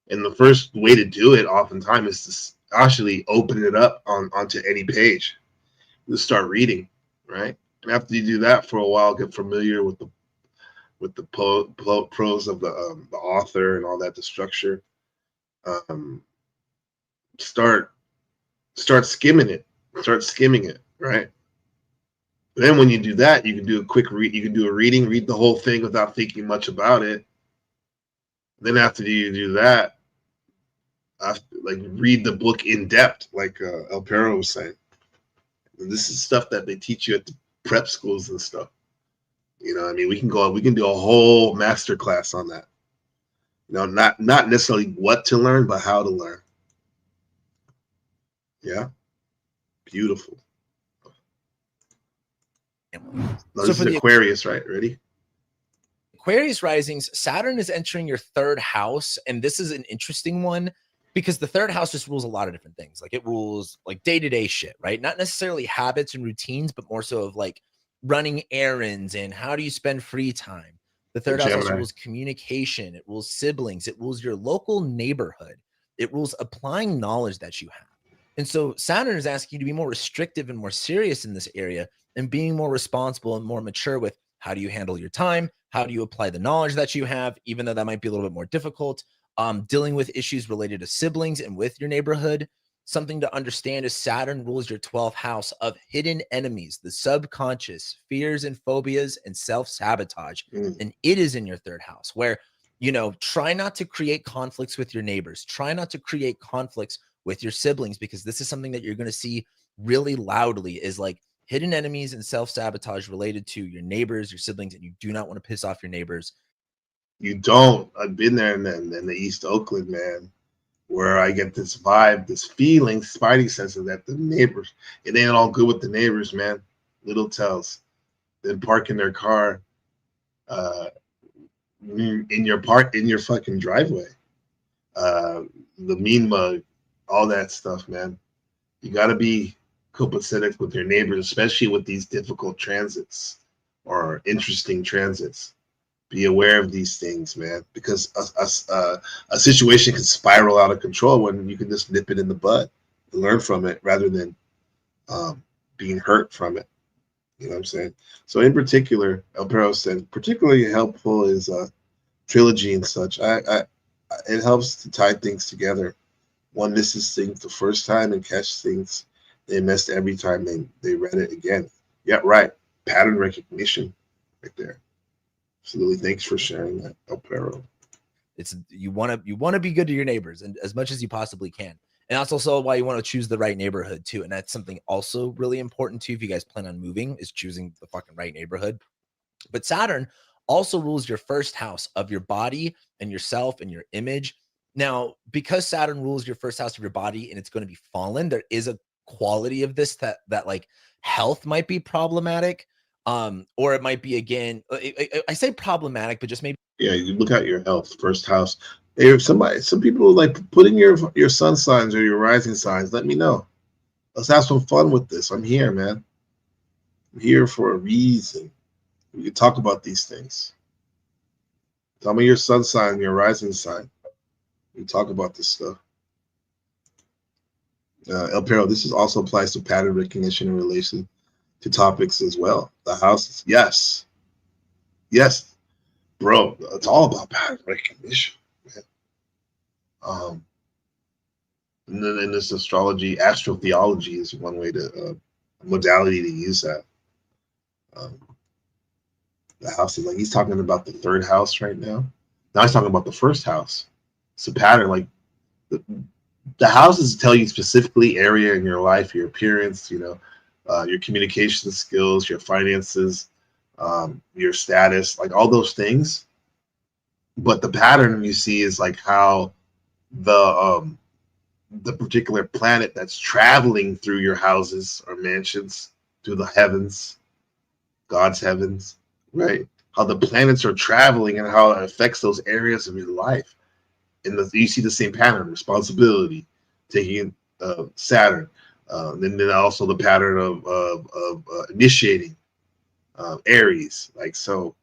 Speaker 7: And the first way to do it oftentimes is to actually open it up onto any page. Just start reading, right? And after you do that for a while, get familiar with the prose of the author and all that, the structure. Start skimming it. Start skimming it, right? Then when you do that, you can do a quick read. You can do a reading, read the whole thing without thinking much about it. Then after you do that, like read the book in depth, like El Perro was saying. And this is stuff that they teach you at the prep schools and stuff. You know, I mean, we can do a whole master class on that. You know, not necessarily what to learn, but how to learn. Yeah, beautiful. Now, so this is Aquarius, right? Ready?
Speaker 8: Aquarius risings, Saturn is entering your third house, and this is an interesting one because the third house just rules a lot of different things. Like it rules like day-to-day shit, right? Not necessarily habits and routines, but more so of like running errands and how do you spend free time. The third house also rules communication. It rules siblings. It rules your local neighborhood. It rules applying knowledge that you have. And so Saturn is asking you to be more restrictive and more serious in this area and being more responsible and more mature with how do you handle your time? How do you apply the knowledge that you have, even though that might be a little bit more difficult? Dealing with issues related to siblings and with your neighborhood. Something to understand is Saturn rules your 12th house of hidden enemies, the subconscious, fears and phobias, and self-sabotage. And it is in your third house where, you know, try not to create conflicts with your neighbors. Try not to create conflicts with your siblings, because this is something that you're going to see really loudly is like hidden enemies and self-sabotage related to your neighbors, your siblings, and you do not want to piss off your neighbors.
Speaker 7: You don't. I've been there in the East Oakland, man, where I get this vibe, this feeling, spidey sense of that the neighbors, it ain't all good with the neighbors, man. Little tells. They're parking their car in your fucking driveway. The mean mug, all that stuff, man. You got to be copacetic with your neighbors, especially with these difficult transits or interesting transits. Be aware of these things, man, because a situation can spiral out of control when you can just nip it in the bud and learn from it rather than being hurt from it. You know what I'm saying? So in particular, El Perro said, particularly helpful is trilogy and such. It helps to tie things together. One misses things the first time and catch things they missed every time they read it again. Yeah, right. Pattern recognition right there. Absolutely. Thanks for sharing that, El Perro.
Speaker 8: It's you want to be good to your neighbors and as much as you possibly can. And that's also why you want to choose the right neighborhood too. And that's something also really important too. If you guys plan on moving, is choosing the fucking right neighborhood. But Saturn also rules your first house of your body and yourself and your image. Now, because Saturn rules your first house of your body and it's going to be fallen, there is a quality of this that like health might be problematic. Or it might be, again, I say problematic, but just maybe.
Speaker 7: Yeah, you look at your health, first house. If some people like putting your sun signs or your rising signs, let me know. Let's have some fun with this. I'm here, man. I'm here for a reason. We can talk about these things. Tell me your sun sign, your rising sign. We can talk about this stuff. El Perro, this also applies to pattern recognition in relation to topics as well. The houses, yes. Yes, bro, it's all about pattern recognition, man. And then in this astrology, astrotheology is one way to modality to use that. The house is like he's talking about the third house right now. Now he's talking about the first house. It's a pattern. Like the houses tell you specifically area in your life, your appearance, your communication skills, your finances, your status, like all those things. But the pattern you see is like how the particular planet that's traveling through your houses or mansions, through the heavens, God's heavens, right? How the planets are traveling and how it affects those areas of your life. And you see the same pattern: responsibility, taking Saturn, and then also the pattern of initiating, Aries. Like, so,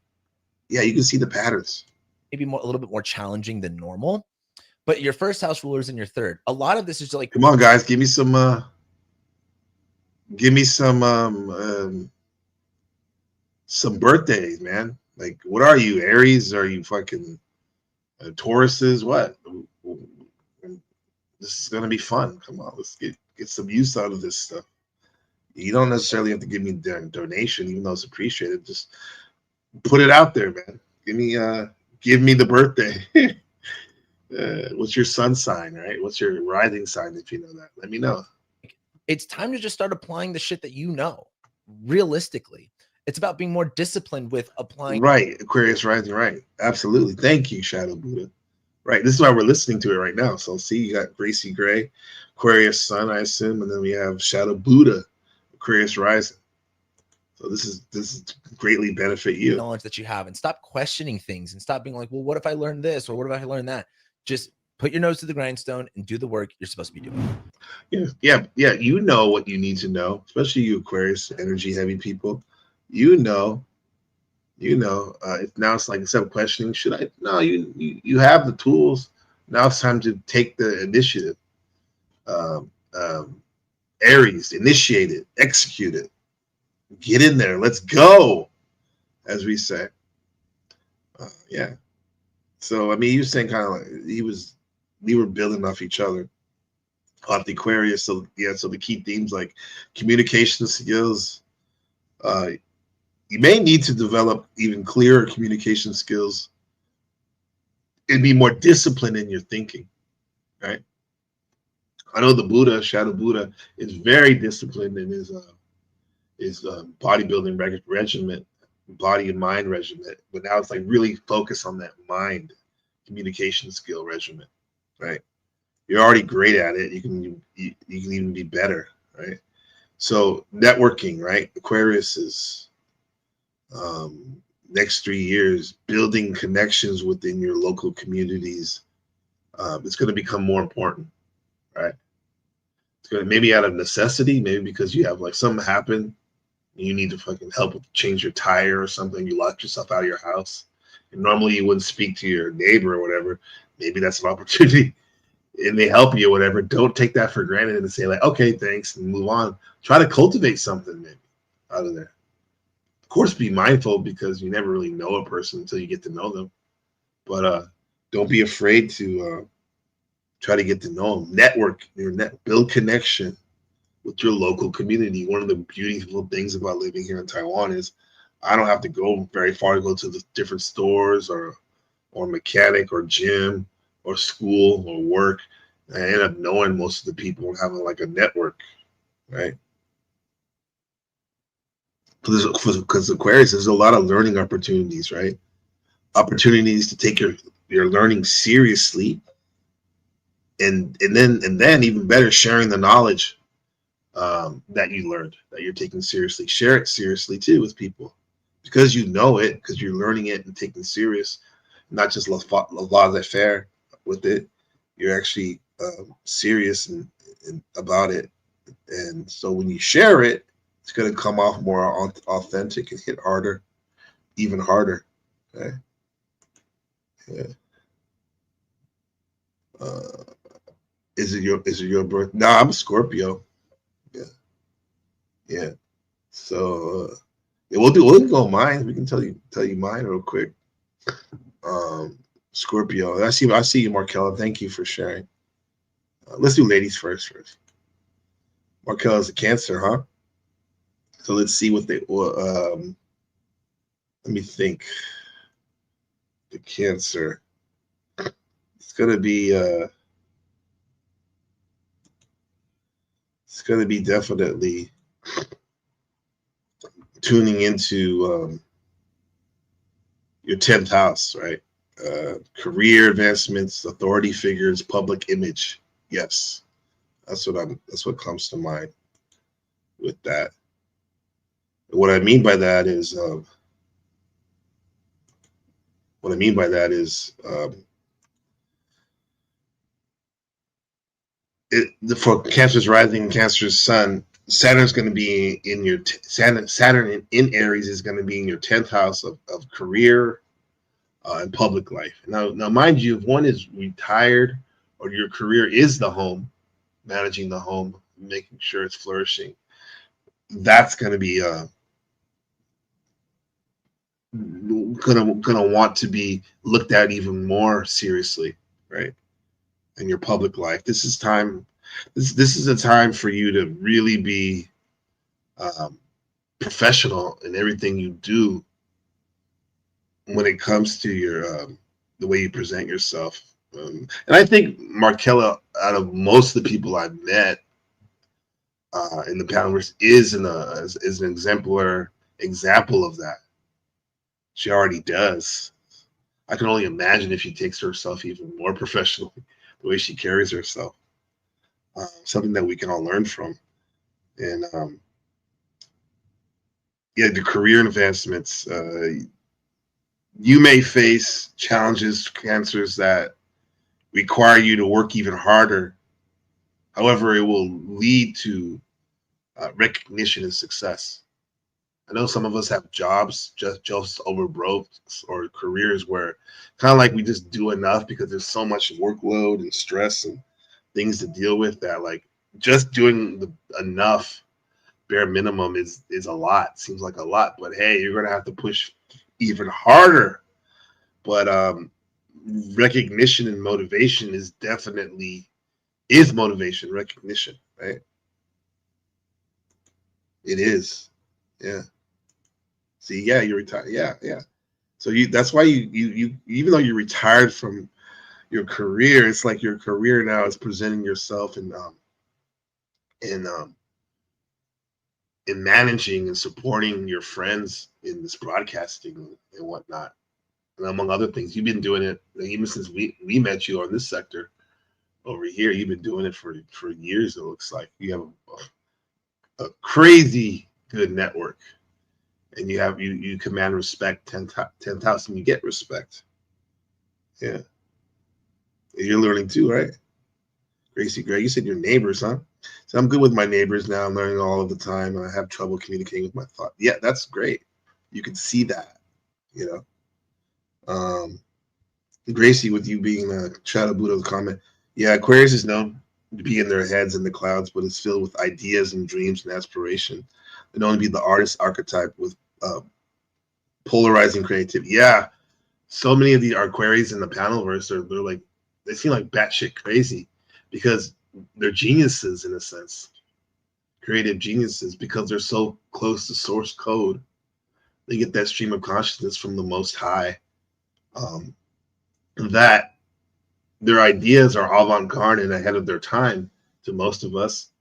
Speaker 7: yeah, you can see the patterns.
Speaker 8: Maybe a little bit more challenging than normal, but your first house rulers in your third. A lot of this is like,
Speaker 7: come on, guys, give me some birthdays, man. Like, what are you, Aries? Are you fucking Tauruses? What? This is gonna be fun. Come on, let's get some use out of this stuff. You don't necessarily have to give me a donation, even though it's appreciated. Just put it out there, man. Give me the birthday. What's your sun sign, right? What's your rising sign? If you know that, let me know.
Speaker 8: It's time to just start applying the shit that you know. Realistically, it's about being more disciplined with applying.
Speaker 7: Right, Aquarius rising, right? Absolutely. Thank you, Shadow Buddha. Right, this is why we're listening to it right now. So see, you got Gracie Gray, Aquarius Sun, I assume, and then we have Shadow Buddha, Aquarius rising. So this is greatly benefit you.
Speaker 8: Knowledge that you have, and stop questioning things and stop being like, well, what if I learned this or what if I learned that? Just put your nose to the grindstone and do the work you're supposed to be doing.
Speaker 7: Yeah. You know what you need to know, especially you Aquarius energy heavy people. You know. Now it's like, instead of questioning, should I? No, you have the tools. Now it's time to take the initiative. Aries, initiate it, execute it, get in there. Let's go, as we say. Yeah. So I mean, you saying kind of like we were building off each other, off the Aquarius. So yeah. So the key themes like communication skills. You may need to develop even clearer communication skills and be more disciplined in your thinking, right? I know the Buddha, Shadow Buddha, is very disciplined in his bodybuilding regimen, body and mind regimen. But now it's like really focus on that mind communication skill regimen, right? You're already great at it. You can even be better, right? So networking, right? Aquarius is next 3 years, building connections within your local communities, it's going to become more important, right? It's going to maybe out of necessity, maybe because you have like something happen, you need to fucking help with change your tire or something. You locked yourself out of your house, and normally you wouldn't speak to your neighbor or whatever. Maybe that's an opportunity, and they help you or whatever. Don't take that for granted and say like, okay, thanks, and move on. Try to cultivate something maybe out of there. Of course, be mindful because you never really know a person until you get to know them. But don't be afraid to try to get to know them. Network, build connection with your local community. One of the beautiful things about living here in Taiwan is I don't have to go very far to go to the different stores or mechanic or gym or school or work. I end up knowing most of the people and having like a network, right? Because Aquarius, there's a lot of learning opportunities, right? Opportunities to take your learning seriously, and then even better, sharing the knowledge that you learned, that you're taking seriously. Share it seriously too with people, because you know it, because you're learning it and taking serious, not just laissez-faire with it. You're actually serious and about it, and so when you share it, it's going to come off more authentic and hit harder, even harder. Okay. Yeah. Is it your birth? No, I'm a Scorpio. Yeah. Yeah. So yeah, we'll go mine. We can tell you mine real quick. Scorpio. I see you, Markella. Thank you for sharing. Let's do ladies first. Markella is a Cancer, huh? So let's see what let me think. The Cancer. It's gonna be definitely tuning into your 10th house, right? Career advancements, authority figures, public image. Yes, that's what comes to mind with that. What I mean by that is for Cancer's rising, Cancer's sun, Saturn's going to be in your Saturn in Aries is going to be in your 10th house of career and public life. Now, mind you, if one is retired or your career is the home, managing the home, making sure it's flourishing, that's going to be gonna want to be looked at even more seriously, right? In your public life, this is time. This is a time for you to really be professional in everything you do when it comes to your the way you present yourself. And I think Markella, out of most of the people I've met in the Panelverse, is an exemplar example of that. She already does. I can only imagine if she takes herself even more professionally, the way she carries herself. Something that we can all learn from. And yeah, the career advancements. You may face challenges, cancers that require you to work even harder. However, it will lead to recognition and success. I know some of us have jobs just over broke, or careers where kind of like we just do enough because there's so much workload and stress and things to deal with that like just doing enough bare minimum is a lot. Seems like a lot, but hey, you're gonna have to push even harder. But recognition and motivation is motivation, recognition, right? It is. Yeah. See, yeah, you're retired. Yeah. So that's why you even though you're retired from your career, it's like your career now is presenting yourself in managing and supporting your friends in this broadcasting and whatnot, and among other things. You've been doing it even since we met you on this sector over here. You've been doing it for years. It looks like you have a crazy good network, and you command respect. 10th house, and you get respect. Yeah, you're learning too, right? Gracie, Greg, you said your neighbors, huh? So I'm good with my neighbors now. I'm learning all of the time, and I have trouble communicating with my thought. Yeah, that's great. You can see that, you know. Gracie, with you being a Shadow Buddha's comment, yeah, Aquarius is known to be in their heads in the clouds, but it's filled with ideas and dreams and aspiration. They don't be the artist archetype with polarizing creativity. Yeah, so many of the Aquarius in the panelverse they seem like batshit crazy because they're geniuses in a sense, creative geniuses, because they're so close to source code. They get that stream of consciousness from the Most High. That their ideas are avant-garde and ahead of their time to most of us,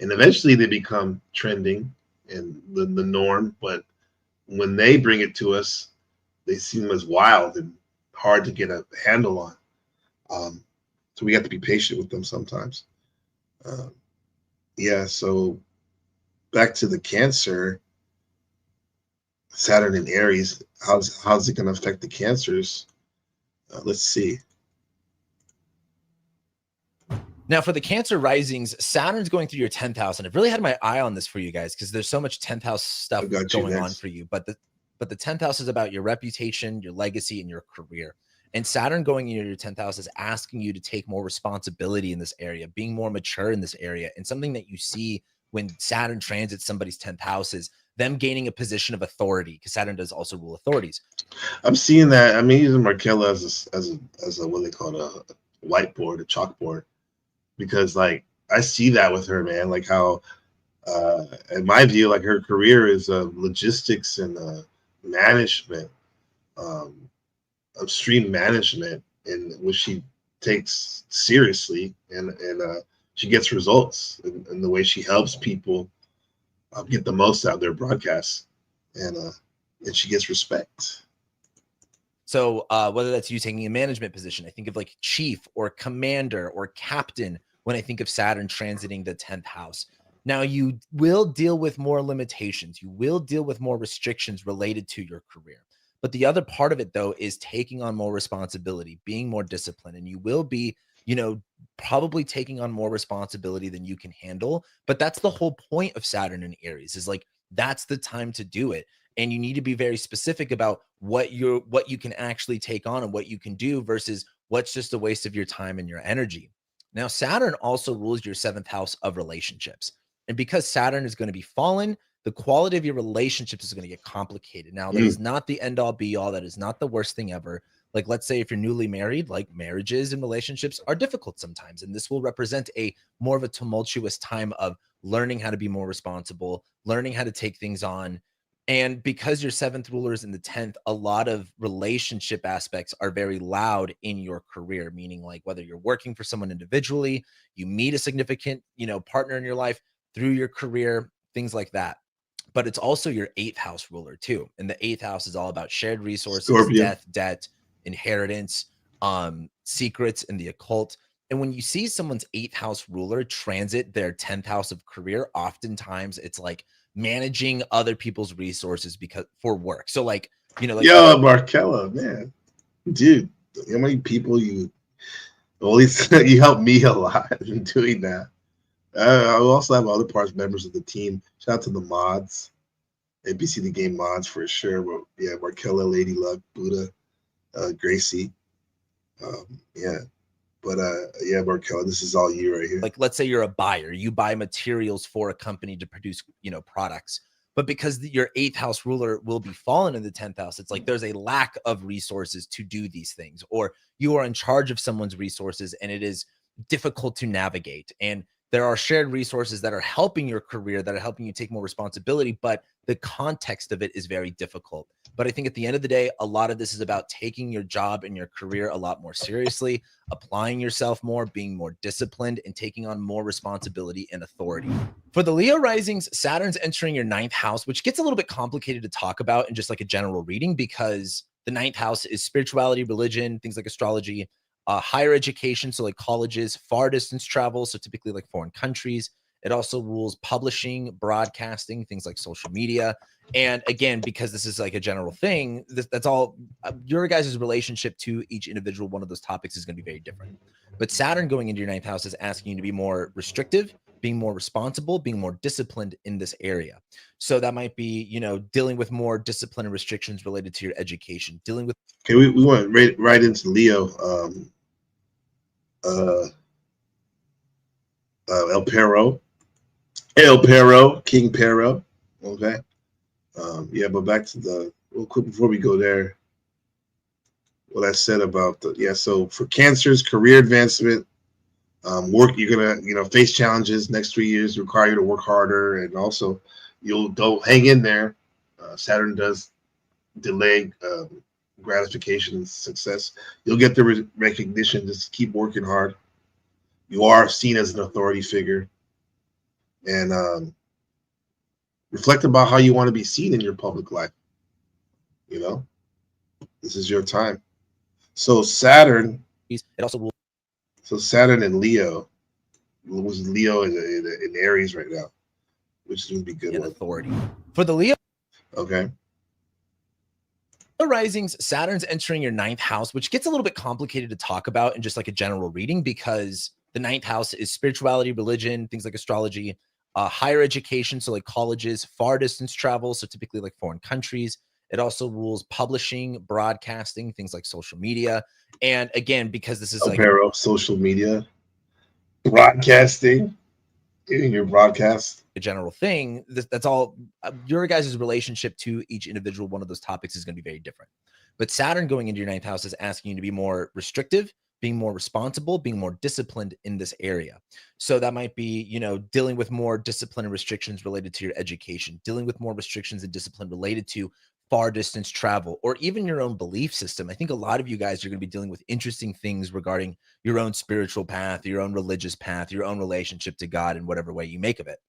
Speaker 7: and eventually they become trending and the norm. But when they bring it to us, they seem as wild and hard to get a handle on. So we have to be patient with them sometimes. Yeah, so back to the Cancer, Saturn and Aries, how's it going to affect the Cancers? Let's see.
Speaker 8: Now, for the Cancer risings, Saturn's going through your 10th house, and I've really had my eye on this for you guys because there's so much 10th house stuff going on for you. But the 10th house is about your reputation, your legacy, and your career. And Saturn going into your 10th house is asking you to take more responsibility in this area, being more mature in this area. And something that you see when Saturn transits somebody's 10th house is them gaining a position of authority, because Saturn does also rule authorities.
Speaker 7: I'm seeing that. I'm using Markella as a what they call a whiteboard, a chalkboard, because like I see that with her, man. Like how, in my view, like her career is logistics and management, upstream management, and which she takes seriously, and she gets results in the way she helps people get the most out of their broadcasts, and she gets respect.
Speaker 8: So whether that's you taking a management position, I think of like chief or commander or captain when I think of Saturn transiting the 10th house. Now, you will deal with more limitations. You will deal with more restrictions related to your career. But the other part of it, though, is taking on more responsibility, being more disciplined. And you will be, probably taking on more responsibility than you can handle. But that's the whole point of Saturn and Aries, is like, that's the time to do it. And you need to be very specific about what you can actually take on and what you can do versus what's just a waste of your time and your energy. Now, Saturn also rules your 7th house of relationships. And because Saturn is going to be fallen, the quality of your relationships is going to get complicated. Now, that is not the end all be all. That is not the worst thing ever. Like, let's say if you're newly married, like marriages and relationships are difficult sometimes. And this will represent a more of a tumultuous time of learning how to be more responsible, learning how to take things on. And because your 7th ruler is in the 10th, a lot of relationship aspects are very loud in your career, meaning like whether you're working for someone individually, you meet a significant, partner in your life through your career, things like that. But it's also your 8th house ruler too. And the 8th house is all about shared resources,
Speaker 7: Scorpio.
Speaker 8: debt, inheritance, secrets, and the occult. And when you see someone's 8th house ruler transit their 10th house of career, oftentimes it's like managing other people's resources for work. So like,
Speaker 7: yo, Markella, man, dude, how many people you helped me a lot in doing that. I also have other parts members of the team. Shout out to the mods, NPC the game mods for sure. But yeah, Markella, Lady Luck, Buddha, Gracie, yeah. But yeah, Markella, this is all you right here.
Speaker 8: Like, let's say you're a buyer, you buy materials for a company to produce, products. But because your 8th house ruler will be fallen in the 10th house, it's like there's a lack of resources to do these things, or you are in charge of someone's resources and it is difficult to navigate. And there are shared resources that are helping your career, that are helping you take more responsibility, but the context of it is very difficult. But I think at the end of the day, a lot of this is about taking your job and your career a lot more seriously, applying yourself more, being more disciplined, and taking on more responsibility and authority. For the Leo risings, Saturn's entering your 9th house, which gets a little bit complicated to talk about in just like a general reading, because the 9th house is spirituality, religion, things like astrology, higher education, so like colleges, far distance travel, so typically like foreign countries, It also rules publishing, broadcasting, things like social media. And again, because this is like a general thing, that's all your guys' relationship to each individual one of those topics is going to be very different. But Saturn going into your ninth house is asking you to be more restrictive, being more responsible, being more disciplined in this area. So that might be, dealing with more discipline and restrictions related to your education, dealing with.
Speaker 7: Okay, we went right into Leo. El Perro, King Perro. Okay. Yeah, but back to the real quick before we go there. What I said about so for Cancers, career advancement, work, you're gonna face challenges. Next 3 years require you to work harder, and also don't hang in there. Saturn does delay gratification and success. You'll get the recognition. Just keep working hard. You are seen as an authority figure, and reflect about how you want to be seen in your public life. This is your time. So Saturn.
Speaker 8: It also will.
Speaker 7: So Saturn and Leo. Was Leo in Aries right now, which is going to be good.
Speaker 8: Authority for the Leo.
Speaker 7: Okay.
Speaker 8: Risings, Saturn's entering your ninth house, which gets a little bit complicated to talk about in just like a general reading, because the ninth house is spirituality, religion, things like astrology, higher education, so like colleges, far distance travel, so typically like foreign countries. It also rules publishing, broadcasting, things like social media. And again, because this is like
Speaker 7: social media, broadcasting, in your broadcast,
Speaker 8: a general thing, that's all your guys' relationship to each individual one of those topics is going to be very different. But Saturn going into your ninth house is asking you to be more restrictive, being more responsible, being more disciplined in this area. So that might be, dealing with more discipline and restrictions related to your education, dealing with more restrictions and discipline related to far distance travel, or even your own belief system. I think a lot of you guys are going to be dealing with interesting things regarding your own spiritual path, your own religious path, your own relationship to God in whatever way you make of it.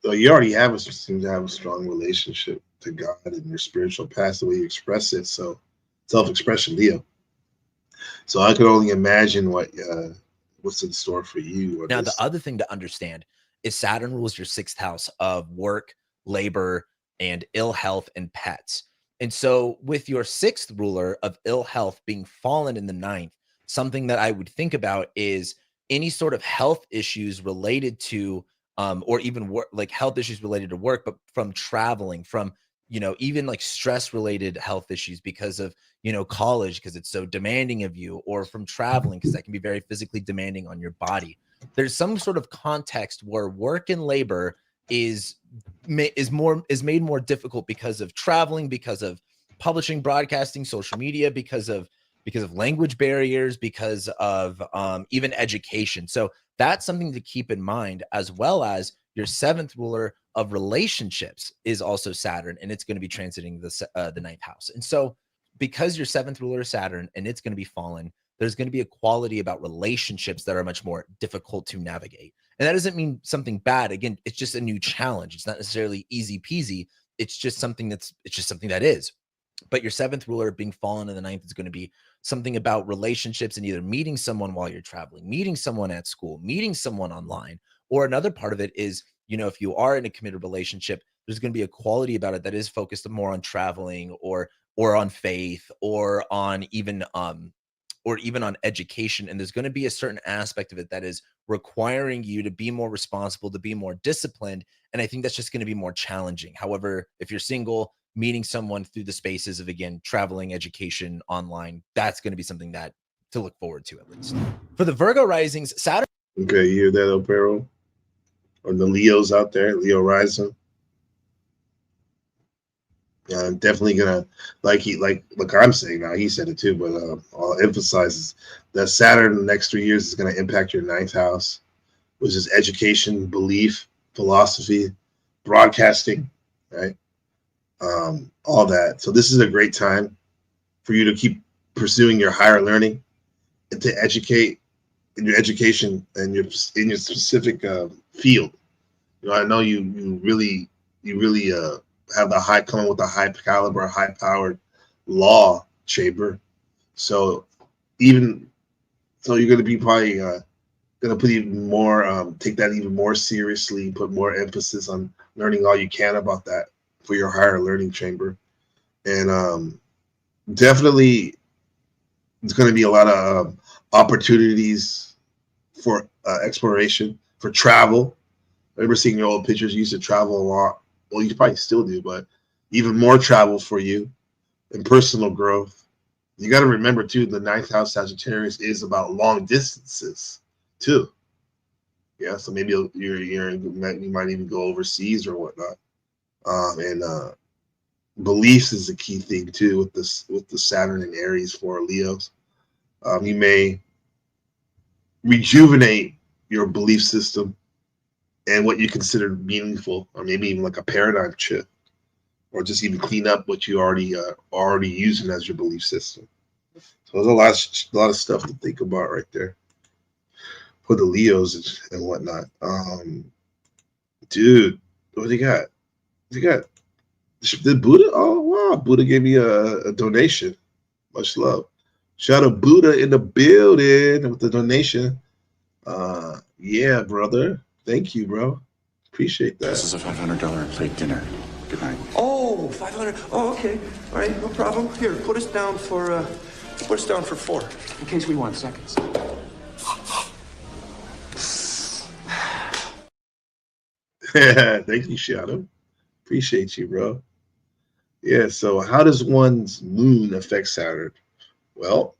Speaker 7: So you already seem to have a strong relationship to God and your spiritual path, the way you express it. So self-expression, Leo. So I could only imagine what's in store for you.
Speaker 8: Now, the other thing to understand is Saturn rules your sixth house of work, labor, and ill health and pets. And so with your sixth ruler of ill health being fallen in the ninth, something that I would think about is any sort of health issues related to, or even work, like health issues related to work, but from traveling, from, even like stress related health issues because of, college, because it's so demanding of you, or from traveling, because that can be very physically demanding on your body. There's some sort of context where work and labor is made more difficult because of traveling, because of publishing, broadcasting, social media, because of language barriers, because of even education. So that's something to keep in mind, as well as your seventh ruler of relationships is also Saturn, and it's going to be transiting the ninth house. And so because your seventh ruler is Saturn and it's going to be fallen, there's going to be a quality about relationships that are much more difficult to navigate. And that doesn't mean something bad. Again, it's just a new challenge. It's not necessarily easy peasy. It's just something that is. But your seventh ruler being fallen in the ninth is going to be something about relationships, and either meeting someone while you're traveling, meeting someone at school, meeting someone online, or another part of it is, if you are in a committed relationship, there's going to be a quality about it that is focused more on traveling or on faith or on even on education. And there's going to be a certain aspect of it that is requiring you to be more responsible, to be more disciplined. And I think that's just going to be more challenging. However, if you're single, meeting someone through the spaces of, again, traveling, education, online, that's going to be something that to look forward to, at least. For the Virgo risings, Saturn.
Speaker 7: Okay, you hear that, Opero? Or the Leos out there, Leo rising. Yeah, I'm definitely gonna like I'm saying now. He said it too, but I'll emphasize that Saturn in the next 3 years is going to impact your ninth house, which is education, belief, philosophy, broadcasting, right? All that. So this is a great time for you to keep pursuing your higher learning and to educate in your education and in your specific field. I know you really have the coming with a high caliber, high powered law chamber. So you're going to be probably gonna put even more, take that even more seriously, put more emphasis on learning all you can about that for your higher learning chamber. And definitely there's going to be a lot of opportunities for exploration, for travel. I remember seeing your old pictures. You used to travel a lot. Well, you probably still do, but even more travel for you and personal growth. You got to remember too, the ninth house Sagittarius is about long distances too. Yeah, so maybe you might even go overseas or whatnot. And beliefs is a key thing too with the Saturn and Aries for Leos. You may rejuvenate your belief system and what you consider meaningful, or maybe even like a paradigm shift, or just even clean up what you already using as your belief system. So there's a lot of stuff to think about right there for the Leos and whatnot. Dude, what do you got? Did Buddha? Oh wow, Buddha gave me a donation. Much love. Shout out Buddha in the building with the donation. Yeah, brother. Thank you, bro. Appreciate that.
Speaker 9: This is a $500 plate dinner. Good night.
Speaker 10: Oh, 500. Oh, okay. All right, no problem. Here, put us down for 4, in case we want seconds.
Speaker 7: Thank you, Shadow. Appreciate you, bro. Yeah, so how does one's moon affect Saturn? Well,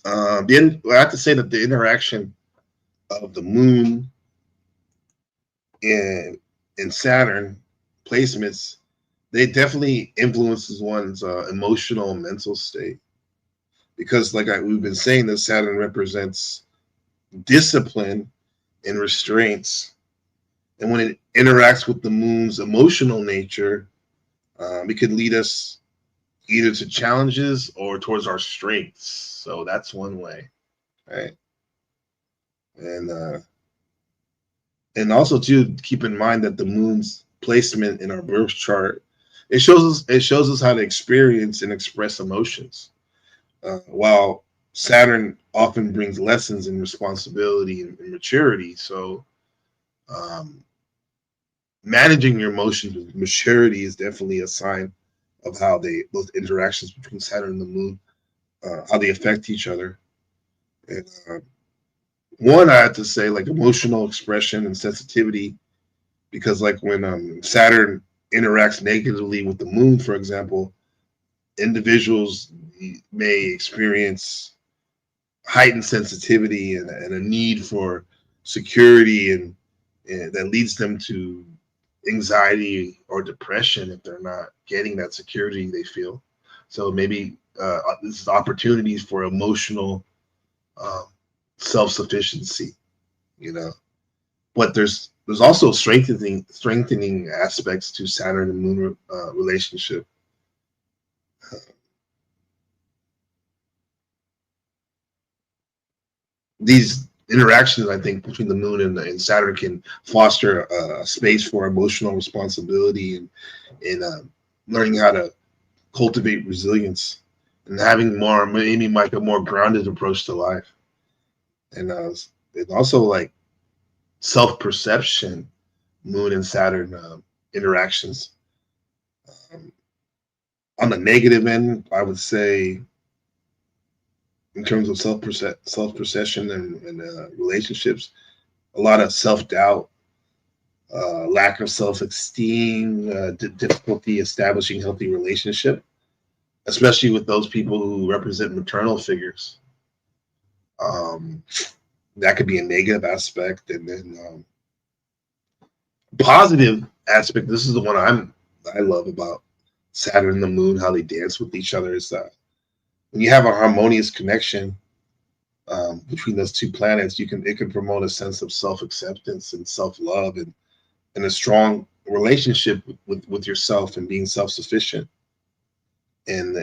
Speaker 7: I have to say that the interaction of the moon and Saturn placements, they definitely influences one's emotional and mental state. Because we've been saying, that Saturn represents discipline and restraints. And when it interacts with the moon's emotional nature, it could lead us either to challenges or towards our strengths. So that's one way, right? And also too, keep in mind that the moon's placement in our birth chart, it shows us how to experience and express emotions. While Saturn often brings lessons in responsibility and maturity. So managing your emotions with maturity is definitely a sign of how those interactions between Saturn and the moon, how they affect each other. And one, I have to say, emotional expression and sensitivity, because when Saturn interacts negatively with the moon, for example, individuals may experience heightened sensitivity and a need for security, and that leads them to anxiety or depression if they're not getting that security they feel. So maybe this is opportunities for emotional self-sufficiency, but there's also strengthening aspects to Saturn and Moon relationship. These interactions, I think, between the moon and Saturn can foster a space for emotional responsibility and learning how to cultivate resilience and having maybe a more grounded approach to life. And also self-perception, moon and Saturn interactions. On the negative end, I would say, in terms of self-perception and relationships, a lot of self-doubt, lack of self-esteem, difficulty establishing healthy relationship, especially with those people who represent maternal figures. That could be a negative aspect. And then positive aspect, this is the one I love about Saturn and the moon, how they dance with each other, is that when you have a harmonious connection between those two planets, it can promote a sense of self-acceptance and self-love and a strong relationship with yourself and being self-sufficient and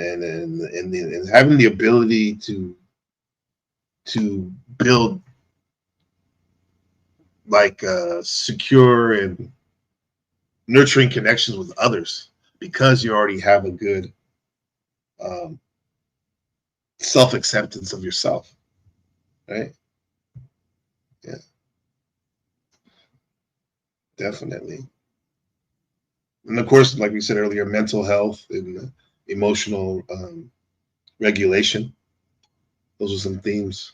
Speaker 7: having the ability to build secure and nurturing connections with others, because you already have a good self-acceptance of yourself, right? Definitely. And of course, like we said earlier, mental health and emotional regulation. Those are some themes.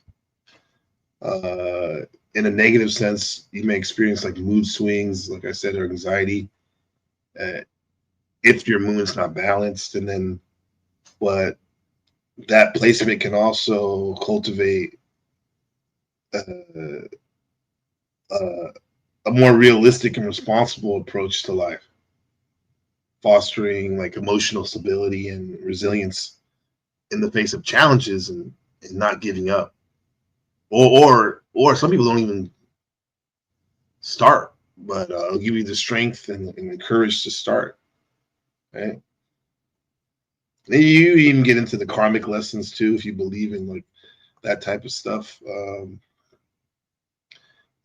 Speaker 7: In a negative sense, you may experience like mood swings, like I said, or anxiety if your moon is not balanced. And then, but that placement can also cultivate uh, uh, a more realistic and responsible approach to life, fostering like emotional stability and resilience in the face of challenges and not giving up. Or some people don't even start, but it'll give you the strength and the courage to start. Right? And you even get into the karmic lessons too, if you believe in like that type of stuff.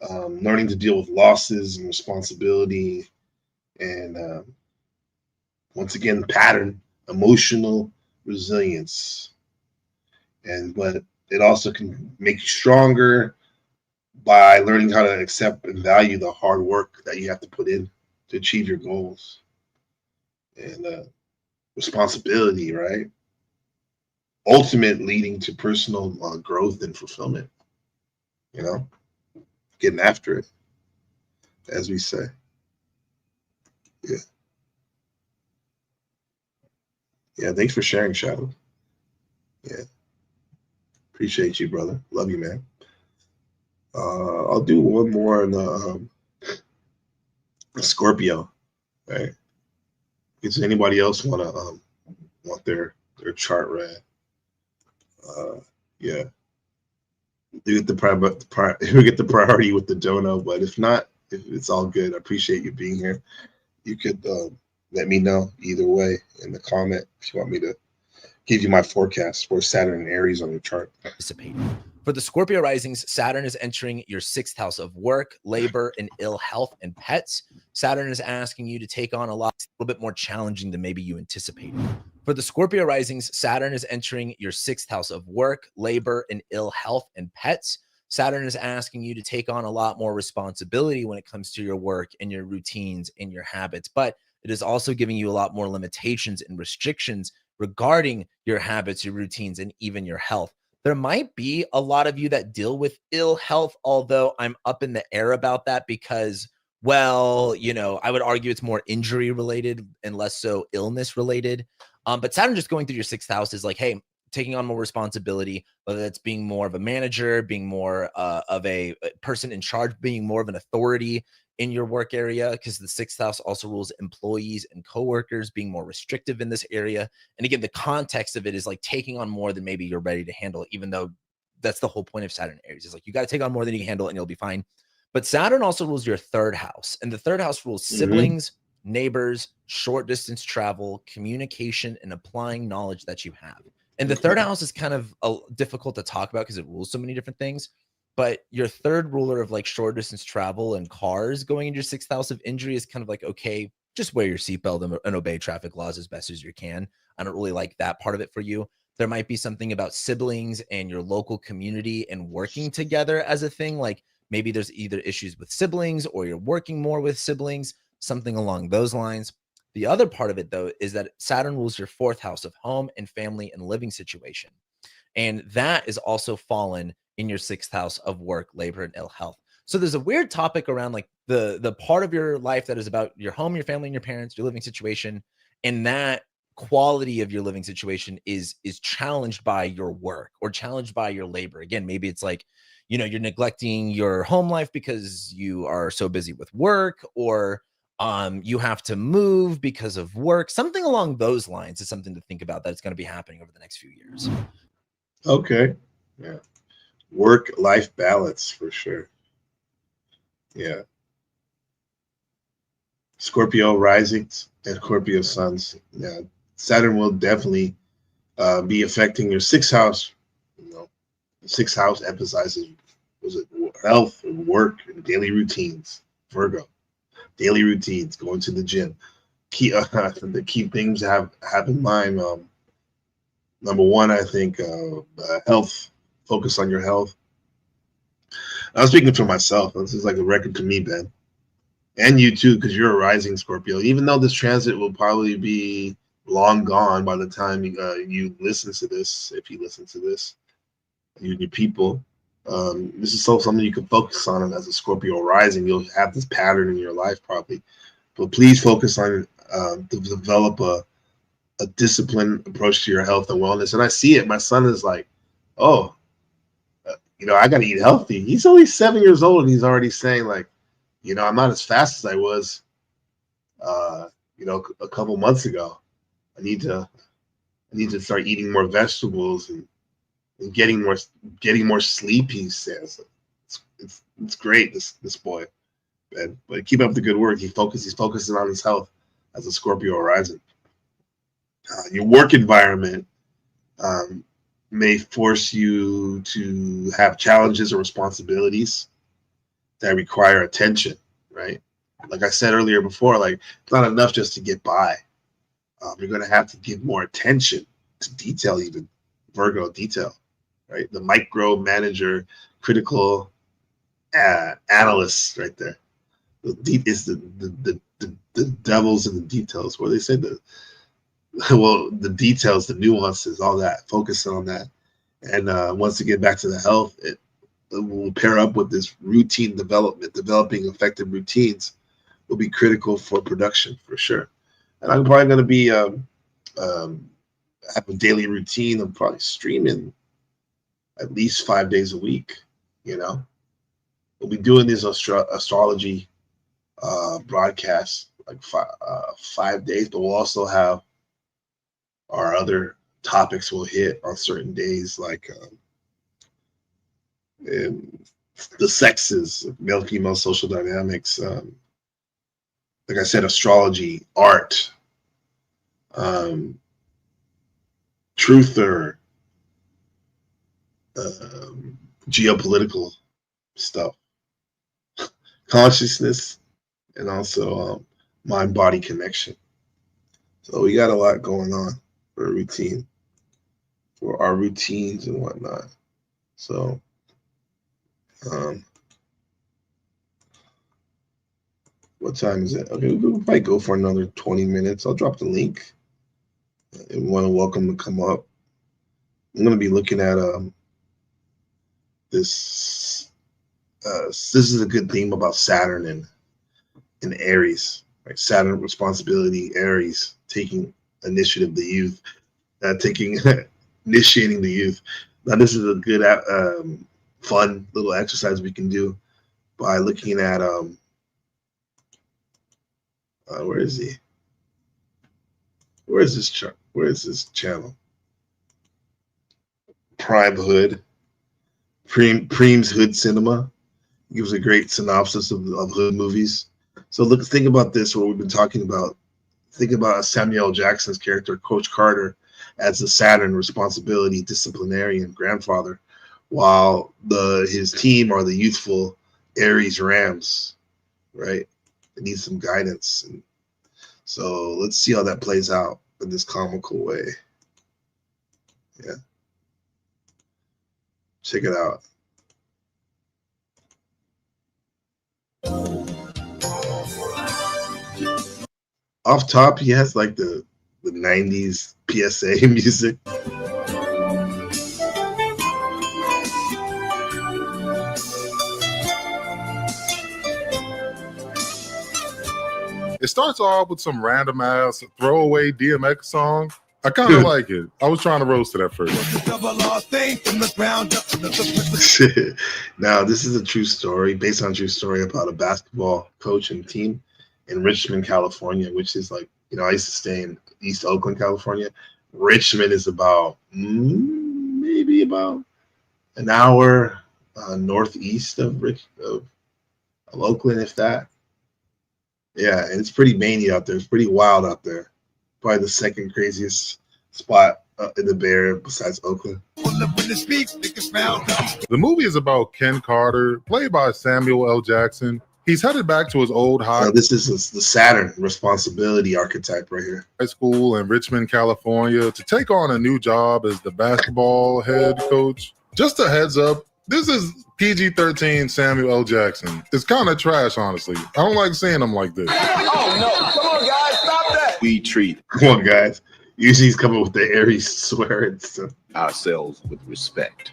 Speaker 7: Learning to deal with losses and responsibility, and once again, pattern, emotional resilience, but it also can make you stronger by learning how to accept and value the hard work that you have to put in to achieve your goals, and responsibility, right? Ultimate leading to personal growth and fulfillment, you know, getting after it, as we say. Yeah. Yeah. Thanks for sharing, Shadow. Yeah. Appreciate you, brother. Love you, man. I'll do one more in the Scorpio, right? Does anybody else want their chart read? Yeah, you get we get the priority with the dono, but if not, if it's all good. I appreciate you being here. You could let me know either way in the comment if you want me to give you my forecast for Saturn and Aries on your chart.
Speaker 8: For the Scorpio risings, Saturn is entering your 6th house of work, labor, and ill health and pets. Saturn is asking you to take on a little bit more challenging than maybe you anticipated. For the Scorpio risings, Saturn is entering your 6th house of work, labor, and ill health and pets. Saturn is asking you to take on a lot more responsibility when it comes to your work and your routines and your habits, but it is also giving you a lot more limitations and restrictions regarding your habits, your routines, and even your health. There might be a lot of you that deal with ill health, although I'm up in the air about that because, well, I would argue it's more injury related and less so illness related. But Saturn just going through your 6th house is like, hey, taking on more responsibility, whether that's being more of a manager, being more of a person in charge, being more of an authority in your work area, because the 6th house also rules employees and coworkers, being more restrictive in this area. And again, the context of it is like taking on more than maybe you're ready to handle, even though that's the whole point of Saturn and Aries. Is like, you got to take on more than you can handle and you'll be fine. But Saturn also rules your 3rd house, and the 3rd house rules siblings, neighbors, short distance travel, communication, and applying knowledge that you have. And the 3rd house is kind of difficult to talk about because it rules so many different things. But your 3rd ruler of like short distance travel and cars going into your 6th house of injury is kind of like, okay, just wear your seatbelt and obey traffic laws as best as you can. I don't really like that part of it for you. There might be something about siblings and your local community and working together as a thing. Like maybe there's either issues with siblings or you're working more with siblings, something along those lines. The other part of it, though, is that Saturn rules your 4th house of home and family and living situation. And that is also fallen in your 6th house of work, labor, and ill health. So there's a weird topic around like the part of your life that is about your home, your family, and your parents, your living situation, and that quality of your living situation is challenged by your work or challenged by your labor. Again, maybe it's like, you're neglecting your home life because you are so busy with work, or you have to move because of work. Something along those lines is something to think about that's going to be happening over the next few years.
Speaker 7: Okay. Yeah. Work-life balance for sure. Yeah. Scorpio risings and Scorpio suns. Yeah. Saturn will definitely be affecting your 6th house. The 6th house emphasizes, was it health and work and daily routines? Virgo. Daily routines, going to the gym. The key things to have in mind. Number one, I think health. Focus on your health. I'm speaking for myself. This is like a record to me, Ben. And you too, because you're a rising Scorpio. Even though this transit will probably be long gone by the time you listen to this, if you listen to this, you and your people, this is something you can focus on as a Scorpio rising. You'll have this pattern in your life probably, but please focus on to develop a disciplined approach to your health and wellness. And I see it. My son is like, oh, I got to eat healthy. He's only 7 years old and he's already saying like, I'm not as fast as I was, a couple months ago. I need to start eating more vegetables and getting more sleep. He says it's great. This boy, but keep up the good work. He's focusing on his health as a Scorpio rising. Your work environment may force you to have challenges or responsibilities that require attention, right? Like I said earlier before, like it's not enough just to get by. You're going to have to give more attention to detail, even Virgo detail, right? The micro manager, critical analyst, right there. The devils in the details. Where they say the details, the nuances, all that. Focusing on that, and once again back to the health, it will pair up with this routine development. Developing effective routines will be critical for production for sure. And I'm probably going to be have a daily routine of probably streaming at least 5 days a week. We'll be doing these astrology broadcasts like 5 days, but we'll also have our other topics we'll hit on certain days, like the sexes, male female social dynamics. Like I said, astrology, art, truther, geopolitical stuff, consciousness, and also mind-body connection. So we got a lot going on for a routine, for our routines and whatnot. So what time is it? Okay, we might go for another 20 minutes. I'll drop the link. And want to welcome to come up. I'm going to be looking at this. This is a good theme about Saturn and Aries. Right? Saturn responsibility, Aries taking initiative, the youth, initiating the youth. Now this is a good, fun little exercise we can do by looking at where is he? Where is this chart? Where is this channel? Prime Hood. Preem's Hood Cinema gives a great synopsis of Hood movies. So think about this, what we've been talking about. Think about Samuel L. Jackson's character, Coach Carter, as the Saturn responsibility disciplinarian grandfather, while his team are the youthful Aries Rams, right? They need some guidance. And so let's see how that plays out in this comical way. Yeah. Check it out. Off top, he has like the 90s PSA music.
Speaker 11: It starts off with some random ass throwaway DMX song. I kind of like it. I was trying to roast it at first.
Speaker 7: Now, this is a true story, based on a true story about a basketball coach and team in Richmond, California, which is like, I used to stay in East Oakland, California. Richmond is about maybe about an hour northeast of Oakland, if that. Yeah, and it's pretty many out there. It's pretty wild out there. Probably the second craziest spot in the Bay Area besides Oakland.
Speaker 11: The movie is about Ken Carter, played by Samuel L. Jackson. He's headed back to his old
Speaker 7: this is the Saturn responsibility archetype right here.
Speaker 11: High school in Richmond, California, to take on a new job as the basketball head coach. Just a heads up, This is PG-13 Samuel L. Jackson. It's kind of trash, honestly. I don't like seeing him like this.
Speaker 10: Oh, no. Come on, guys. Stop that.
Speaker 9: We treat
Speaker 7: Come on, guys. Usually he's coming with the Aries swear and stuff.
Speaker 9: ourselves with respect.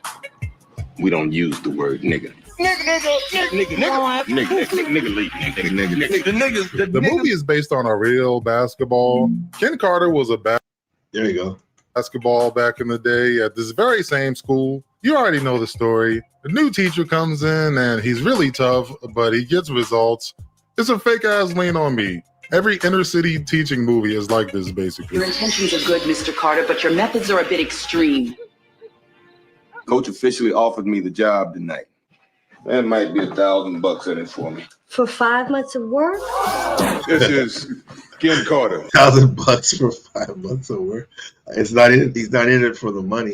Speaker 9: We don't use the word nigga.
Speaker 11: The movie is based on a real basketball. Ken Carter was a
Speaker 7: There you go.
Speaker 11: basketball back in the day at this very same school. You already know the story. The new teacher comes in and he's really tough, but he gets results. It's a fake ass Lean on Me. Every inner city teaching movie is like this, basically.
Speaker 12: Your intentions are good, Mr. Carter, but your methods are a bit extreme.
Speaker 9: Coach officially offered me the job tonight. There might be $1,000 in it for me.
Speaker 6: For 5 months of work?
Speaker 9: This is Ken Carter.
Speaker 7: $1,000 for 5 months of work. It's not in. He's not in it for the money.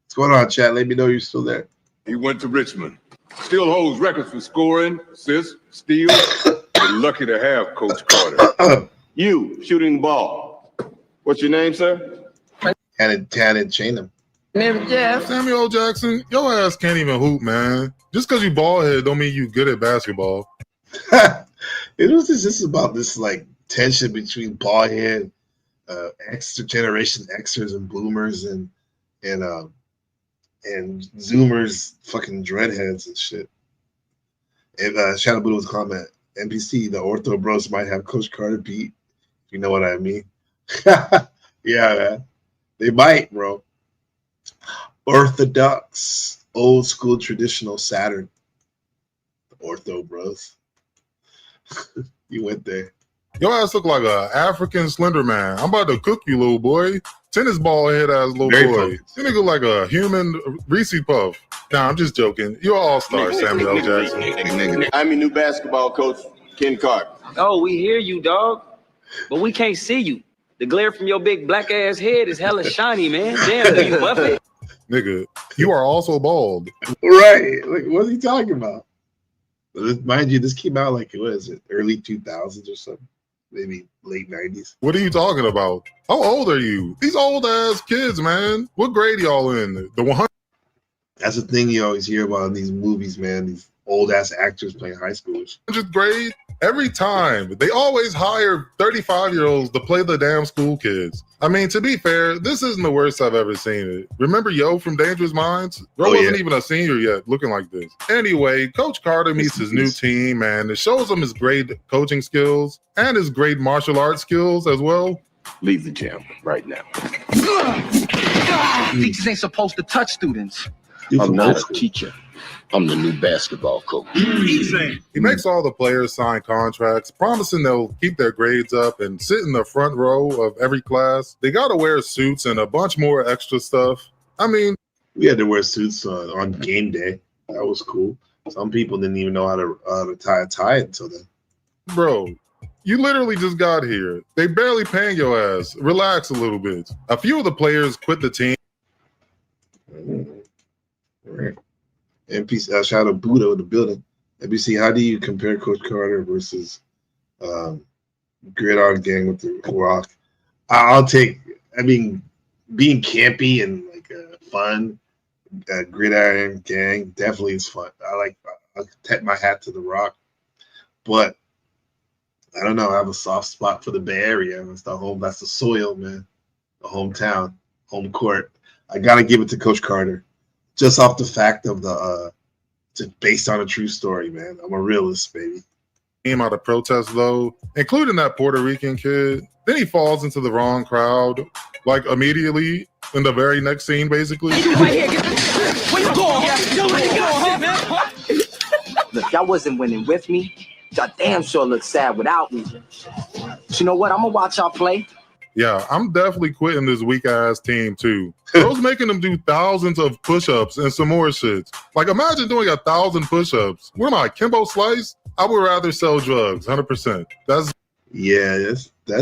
Speaker 7: What's going on, chat? Let me know you're still there.
Speaker 9: He went to Richmond. Still holds records for scoring, assists, steals. We're lucky to have Coach Carter. You shooting the ball. What's your name, sir?
Speaker 7: And chain him.
Speaker 11: Samuel L. Jackson, your ass can't even hoop, man. Just because you bald head don't mean you good at basketball.
Speaker 7: It was just about this like tension between bald head, extra generation Xers and boomers and Zoomers, fucking dreadheads and shit. And Shadow Buddha's comment, NBC, the Ortho Bros might have Coach Carter beat. You know what I mean? Yeah, man. They might, bro. Orthodox, old school, traditional Saturn. The Ortho Bros. You went there.
Speaker 11: Your ass look like a African Slender Man. I'm about to cook you, little boy. Tennis ball head ass little
Speaker 7: Very
Speaker 11: boy.
Speaker 7: focused.
Speaker 11: You nigga like a human Reese Puff. Nah, I'm just joking. You're an all-star, Samuel L. Jackson.
Speaker 9: I'm your new basketball coach, Ken Carter.
Speaker 13: Oh, we hear you, dog. But we can't see you. The glare from your big black ass head is hella shiny, man. Damn, do you buff it?
Speaker 11: Nigga, you are also bald.
Speaker 7: Right. Like, what's he talking about? Mind you, this came out like, what is it, early 2000s or something? Maybe late 90s.
Speaker 11: What are you talking about? How old are you? These old ass kids, man. What grade y'all in? The 100?
Speaker 7: That's the thing you always hear about in these movies, man. These old ass actors playing high schoolers.
Speaker 11: 100th grade? Every time. They always hire 35-year-olds to play the damn school kids. I mean, to be fair, this isn't the worst I've ever seen it. Remember Yo from Dangerous Minds? Bro wasn't even a senior yet, looking like this. Anyway, Coach Carter meets his new team, and it shows him his great coaching skills and his great martial arts skills as well.
Speaker 9: Leave the gym right now.
Speaker 13: Teachers ain't supposed to touch students.
Speaker 9: I'm not a teacher. I'm the new basketball coach.
Speaker 11: He makes all the players sign contracts, promising they'll keep their grades up and sit in the front row of every class. They got to wear suits and a bunch more extra stuff. I mean,
Speaker 7: we had to wear suits on game day. That was cool. Some people didn't even know how to tie a tie until then.
Speaker 11: Bro, you literally just got here. They barely paying your ass. Relax a little bit. A few of the players quit the team.
Speaker 7: Right. NPC, Shadow Buddha in the building. NBC, how do you compare Coach Carter versus Gridiron Gang with the Rock? I'll take, I mean, being campy and like fun, Gridiron Gang definitely is fun. I'll tip my hat to the Rock. But I don't know, I have a soft spot for the Bay Area. That's the home, that's the soil, man. The hometown, home court. I gotta give it to Coach Carter. Just off the fact of it's based on a true story, man. I'm a realist, baby.
Speaker 11: Came out of protest, though, including that Puerto Rican kid. Then he falls into the wrong crowd, like immediately in the very next scene, basically.
Speaker 13: Where you going?
Speaker 14: Look, y'all wasn't winning with me. Y'all damn sure look sad without me. But you know what? I'm gonna watch y'all play.
Speaker 11: Yeah, I'm definitely quitting this weak-ass team, too. Bro's making them do thousands of push-ups and some more shit. Like, imagine doing 1,000 push-ups. What am I, Kimbo Slice? I would rather sell drugs, 100%.
Speaker 7: That's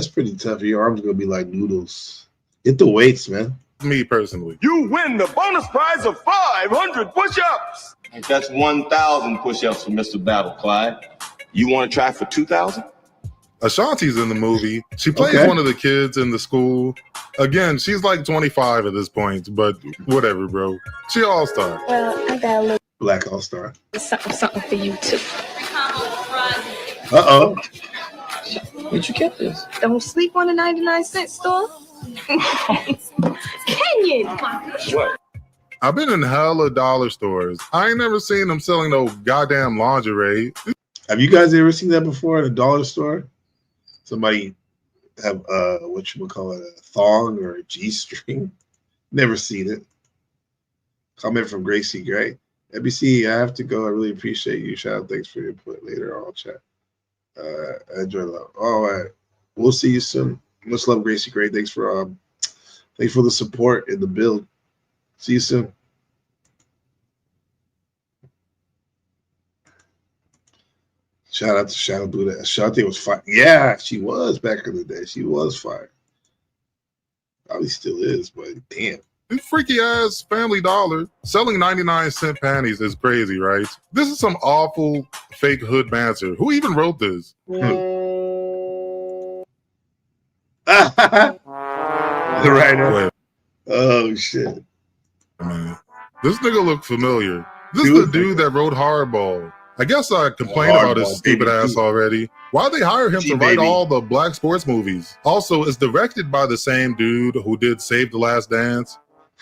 Speaker 7: pretty tough. Your arms are going to be like noodles. Hit the weights, man.
Speaker 11: Me, personally.
Speaker 15: You win the bonus prize of 500 push-ups.
Speaker 9: That's 1,000 push-ups for Mr. Battle, Clyde. You want to try for 2,000?
Speaker 11: Ashanti's in the movie. She plays one of the kids in the school. Again, she's like 25 at this point, but whatever, bro. She all-star.
Speaker 6: Well, I got a little.
Speaker 7: Black All-Star.
Speaker 16: Something for you too.
Speaker 7: Uh-oh.
Speaker 10: Where'd you get this?
Speaker 16: Don't sleep on the 99-cent store. Kenyon.
Speaker 10: What?
Speaker 11: I've been in hella dollar stores. I ain't never seen them selling no goddamn lingerie.
Speaker 7: Have you guys ever seen that before at a dollar store? Somebody have what you would call it, a thong or a G-string? Never seen it. Comment from Gracie Gray. NBC, I have to go. I really appreciate you. Shout out, thanks for your input. Later, I'll chat. I enjoy love. All right, we'll see you soon. Much love, Gracie Gray. Thanks for the support in the build. See you soon. Shout out to Shadow Buddha. Shante was fire. Yeah, she was back in the day. She was fire. Probably still is, but damn.
Speaker 11: This freaky ass Family Dollar selling 99-cent panties is crazy, right? This is some awful fake hood banter. Who even wrote this?
Speaker 7: The writer.
Speaker 11: Wait.
Speaker 7: Oh shit.
Speaker 11: Man, this nigga look familiar. This is the dude that wrote Hardball. I guess I complained about his stupid ass already. Why'd they hire him to write all the black sports movies? Also, it's directed by the same dude who did Save the Last Dance.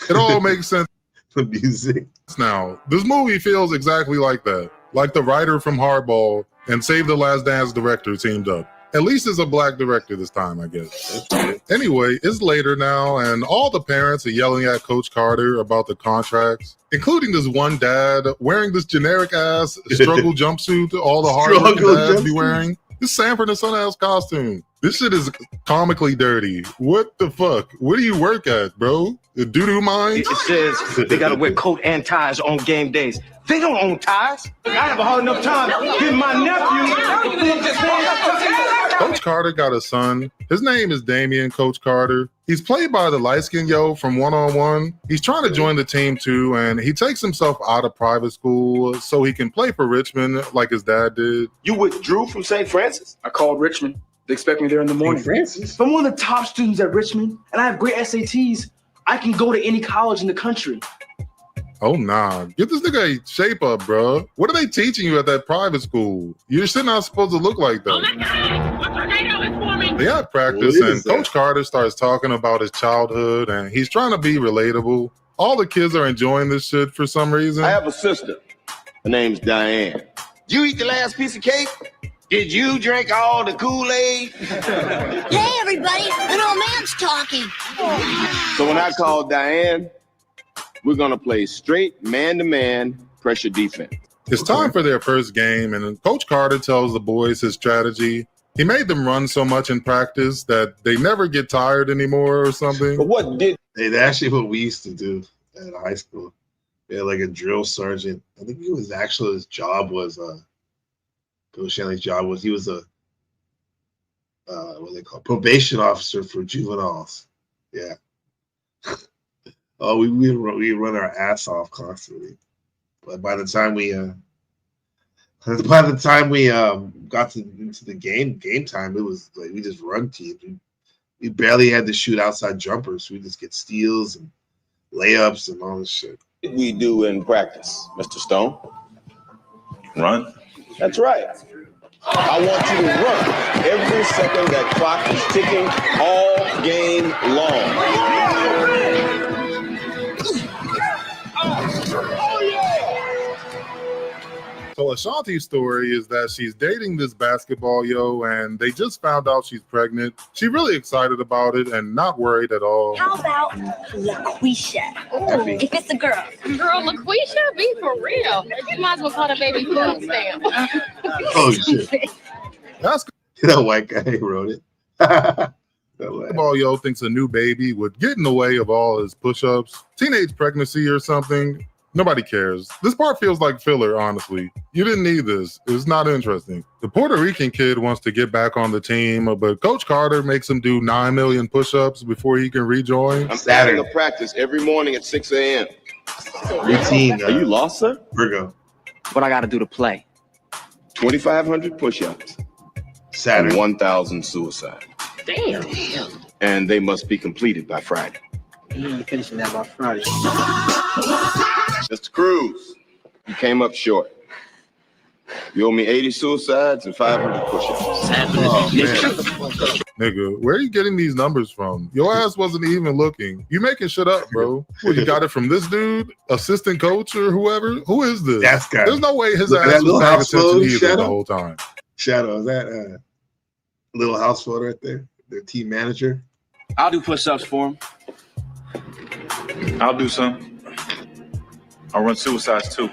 Speaker 11: It all makes sense.
Speaker 7: The music.
Speaker 11: Now, this movie feels exactly like that. Like the writer from Hardball and Save the Last Dance director teamed up. At least it's a black director this time, I guess. Anyway, it's later now, and all the parents are yelling at Coach Carter about the contracts, including this one dad wearing this generic-ass struggle jumpsuit all the hard-working dads be wearing. This Sanford and Son ass costume. This shit is comically dirty. What the fuck? Where do you work at, bro? The doo-doo mine?
Speaker 14: It says they gotta wear coat and ties on game days. They don't own ties. I have a hard enough time getting my nephew.
Speaker 11: Coach Carter got a son. His name is Damian Coach Carter. He's played by the light-skinned yo from One-on-One. He's trying to join the team too, and he takes himself out of private school so he can play for Richmond like his dad did.
Speaker 10: You withdrew from St. Francis? I called Richmond. They expect me there in the morning.
Speaker 7: Francis?
Speaker 14: If I'm one of the top students at Richmond and I have great SATs, I can go to any college in the country.
Speaker 11: Oh, nah. Get this nigga a shape up, bro. What are they teaching you at that private school? You're still not supposed to look like that.
Speaker 17: Oh my God! A tornado is forming!
Speaker 11: They have practice, and Coach Carter starts talking about his childhood, and he's trying to be relatable. All the kids are enjoying this shit for some reason.
Speaker 9: I have a sister. Her name's Diane.
Speaker 15: Did you eat the last piece of cake? Did you drink all the Kool-Aid?
Speaker 18: Hey, everybody, an old man's talking.
Speaker 9: So when I call Diane, we're going to play straight man-to-man pressure defense.
Speaker 11: It's time for their first game, and Coach Carter tells the boys his strategy. He made them run so much in practice that they never get tired anymore or something.
Speaker 7: But what did... It's actually what we used to do at high school. We had like a drill sergeant. I think he was actually, his job was... Coach Shanley's job was he was a what they call probation officer for juveniles. Yeah. Oh, we run our ass off constantly, but by the time we got into the game time, it was like we just run teams. We barely had to shoot outside jumpers. We just get steals and layups and all this shit.
Speaker 9: What did we do in practice, Mr. Stone?
Speaker 19: Run.
Speaker 9: That's right. I want you to run every second that clock is ticking all game long.
Speaker 11: So Ashanti's story is that she's dating this basketball yo, and they just found out she's pregnant. She's really excited about it and not worried at all.
Speaker 18: How about LaQuisha? If it's a girl.
Speaker 17: Girl, LaQuisha, be for real. You might as well call the baby food stamp.
Speaker 7: Oh shit!
Speaker 11: That's
Speaker 7: that white guy who wrote it.
Speaker 11: Basketball yo thinks a new baby would get in the way of all his push-ups, teenage pregnancy or something. Nobody cares. This part feels like filler, honestly. You didn't need this. It's not interesting. The Puerto Rican kid wants to get back on the team, but Coach Carter makes him do 9 million push-ups before he can rejoin.
Speaker 9: I'm starting to practice every morning at 6 a.m.
Speaker 7: Routine.
Speaker 9: Are you lost, sir?
Speaker 7: Virgo.
Speaker 14: What I got to do to play?
Speaker 9: 2,500 push-ups.
Speaker 7: Saturn.
Speaker 9: And 1,000 suicides.
Speaker 17: Damn.
Speaker 9: And they must be completed by Friday.
Speaker 14: Finishing that by Friday.
Speaker 9: Mr. Cruz, You came up short. You owe me 80 suicides and 500 push-ups.
Speaker 11: Oh, nigga, where are you getting these numbers from? Your ass wasn't even looking. You making shit up, bro. Well, you got it from this dude, assistant coach or whoever? Who is this?
Speaker 7: That guy.
Speaker 11: There's no way his
Speaker 7: Look at
Speaker 11: ass
Speaker 7: that little
Speaker 11: was paying
Speaker 7: house
Speaker 11: attention
Speaker 7: photo,
Speaker 11: either
Speaker 7: Shadow?
Speaker 11: the whole time.
Speaker 7: Shadow, is that little house photo right there? Their team manager?
Speaker 13: I'll do push-ups for him.
Speaker 19: I'll do some. I'll run suicides too.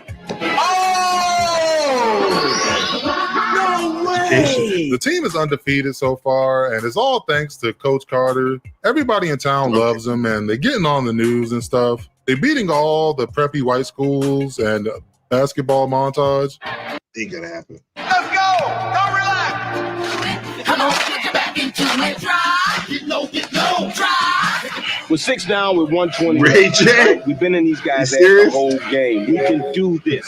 Speaker 11: The team is undefeated so far, and it's all thanks to Coach Carter. Everybody in town loves him, and they're getting on the news and stuff. They're beating all the preppy white schools and basketball montage.
Speaker 7: Ain't gonna happen.
Speaker 15: Let's go! Don't relax! Come on, get back into it. Try. Get low, try.
Speaker 20: We're 6 down with 120.
Speaker 7: Ray J.
Speaker 20: We've been in these guys' ass
Speaker 7: serious?
Speaker 20: the whole game. We can do this.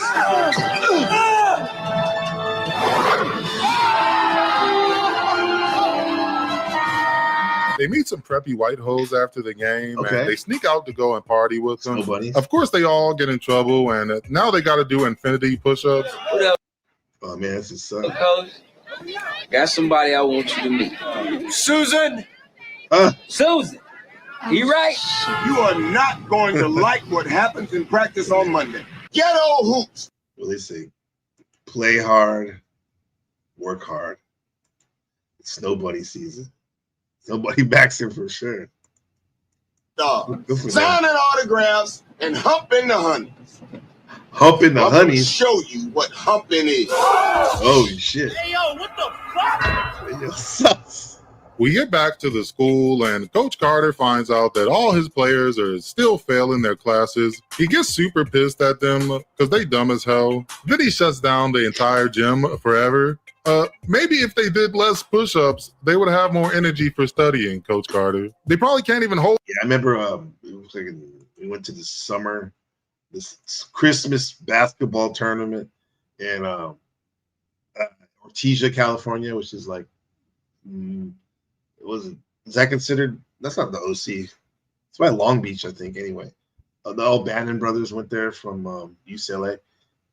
Speaker 11: They meet some preppy white hoes after the game,
Speaker 7: Okay.
Speaker 11: and they sneak out to go and party with them.
Speaker 7: Nobody.
Speaker 11: Of course, they all get in trouble, and now they got to do infinity push-ups.
Speaker 7: Oh man, this is son.
Speaker 13: Coach, got somebody I want you to meet.
Speaker 20: Susan!
Speaker 13: Susan! You right?
Speaker 15: You are not going to like what happens in practice on Monday. Ghetto hoops.
Speaker 7: Well, they say, play hard, work hard. It's nobody season. Nobody backs him for sure.
Speaker 15: Dog.
Speaker 7: Good for them.
Speaker 15: Signing autographs and humping the honeys.
Speaker 7: Humping the
Speaker 15: I'm gonna
Speaker 7: honeys.
Speaker 15: show you what humping is.
Speaker 7: Holy shit.
Speaker 15: Hey, yo, what the fuck?
Speaker 7: Yo, sus.
Speaker 11: We get back to the school, and Coach Carter finds out that all his players are still failing their classes. He gets super pissed at them because they dumb as hell. Then he shuts down the entire gym forever. Maybe if they did less push-ups, they would have more energy for studying, Coach Carter. They probably can't even hold.
Speaker 7: Yeah, I remember it was like we went to this Christmas basketball tournament in Ortigia, California, which is like, is that considered? That's not the OC. It's by Long Beach, I think. Anyway, the old Bannon brothers went there from UCLA,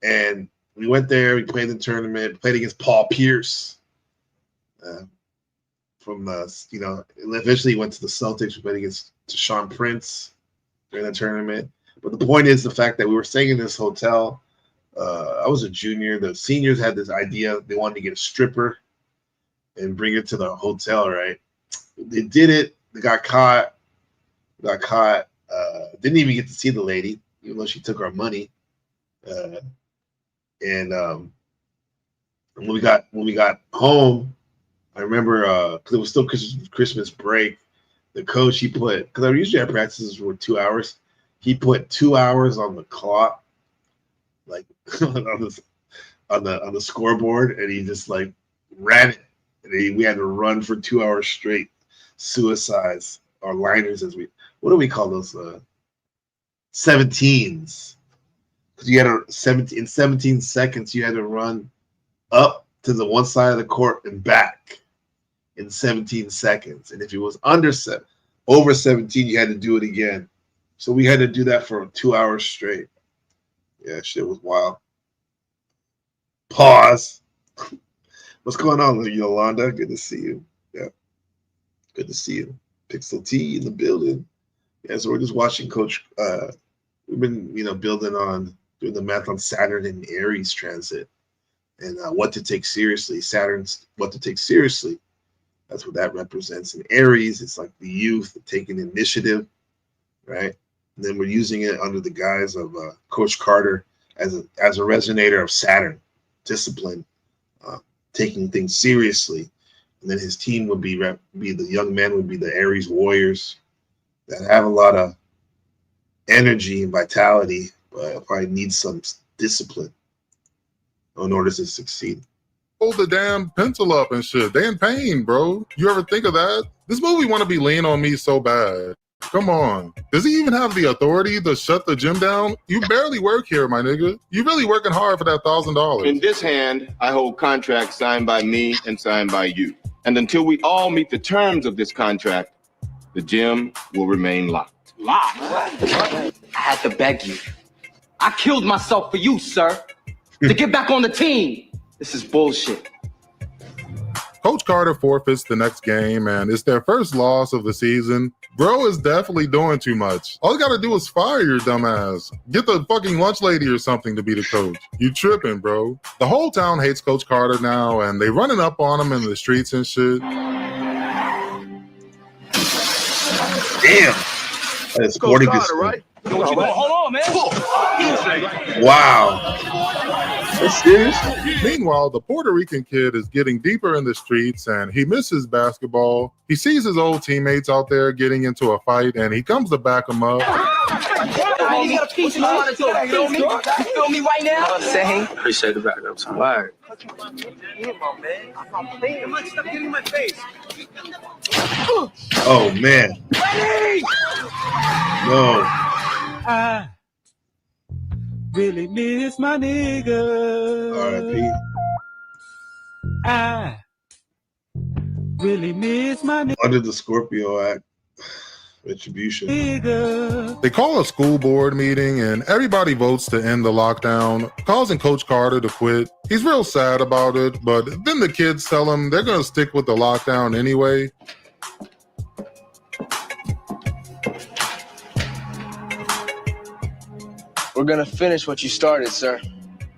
Speaker 7: and we went there. We played the tournament. Played against Paul Pierce. From eventually went to the Celtics. We played against Deshaun Prince during the tournament. But the point is the fact that we were staying in this hotel. I was a junior. The seniors had this idea. They wanted to get a stripper and bring her to the hotel, right? They did it. They got caught. Didn't even get to see the lady, even though she took our money. And when we got home, I remember because it was still Christmas break. The coach, he put, because I usually our practices were 2 hours. He put 2 hours on the clock, like on the scoreboard, and he just like ran it. And we had to run for 2 hours straight, suicides or liners, what do we call those? 17s. Because you had in 17 seconds, you had to run up to the one side of the court and back in 17 seconds. And if it was over 17, you had to do it again. So we had to do that for 2 hours straight. Yeah, shit was wild. Pause. What's going on, Yolanda? Good to see you. Yeah. Good to see you. Pixel T in the building. Yeah, so we're just watching Coach. We've been, building on doing the math on Saturn and Aries transit and what to take seriously. Saturn's what to take seriously. That's what that represents. In Aries, it's like the youth taking initiative, right? And then we're using it under the guise of Coach Carter as a resonator of Saturn, discipline, taking things seriously. And then his team would be the young men would be the Aries warriors that have a lot of energy and vitality, but probably need some discipline in order to succeed.
Speaker 11: Hold the damn pencil up and shit. They in pain, bro. You ever think of that? This movie want to be lean on me so bad. Come on. Does he even have the authority to shut the gym down? You barely work here, my nigga. You really working hard for that $1,000.
Speaker 9: In this hand, I hold contracts signed by me and signed by you. And until we all meet the terms of this contract, the gym will remain locked.
Speaker 14: Locked? I had to beg you. I killed myself for you, sir. To get back on the team. This is bullshit.
Speaker 11: Coach Carter forfeits the next game, and it's their first loss of the season. Bro is definitely doing too much. All you gotta do is fire your dumb ass. Get the fucking lunch lady or something to be the coach. You tripping, bro. The whole town hates Coach Carter now, and they running up on him in the streets and shit.
Speaker 7: Damn. That is sporting goods.
Speaker 20: Right? Hold on, man.
Speaker 7: Wow. That's serious?
Speaker 11: Meanwhile, the Puerto Rican kid is getting deeper in the streets and he misses basketball. He sees his old teammates out there getting into a fight and he comes to back them up.
Speaker 14: You got a piece of mind to feel me? You feel me right now? Say.
Speaker 20: Appreciate the backup, son. All right.
Speaker 7: Oh, man. No.
Speaker 15: I really miss my nigga.
Speaker 7: R.I.P.
Speaker 15: I really miss my nigga.
Speaker 7: Under the Scorpio Act. Retribution.
Speaker 11: They call a school board meeting and everybody votes to end the lockdown, causing Coach Carter to quit. He's real sad about it, but then the kids tell him they're going to stick with the lockdown anyway.
Speaker 14: We're gonna finish what you started, sir.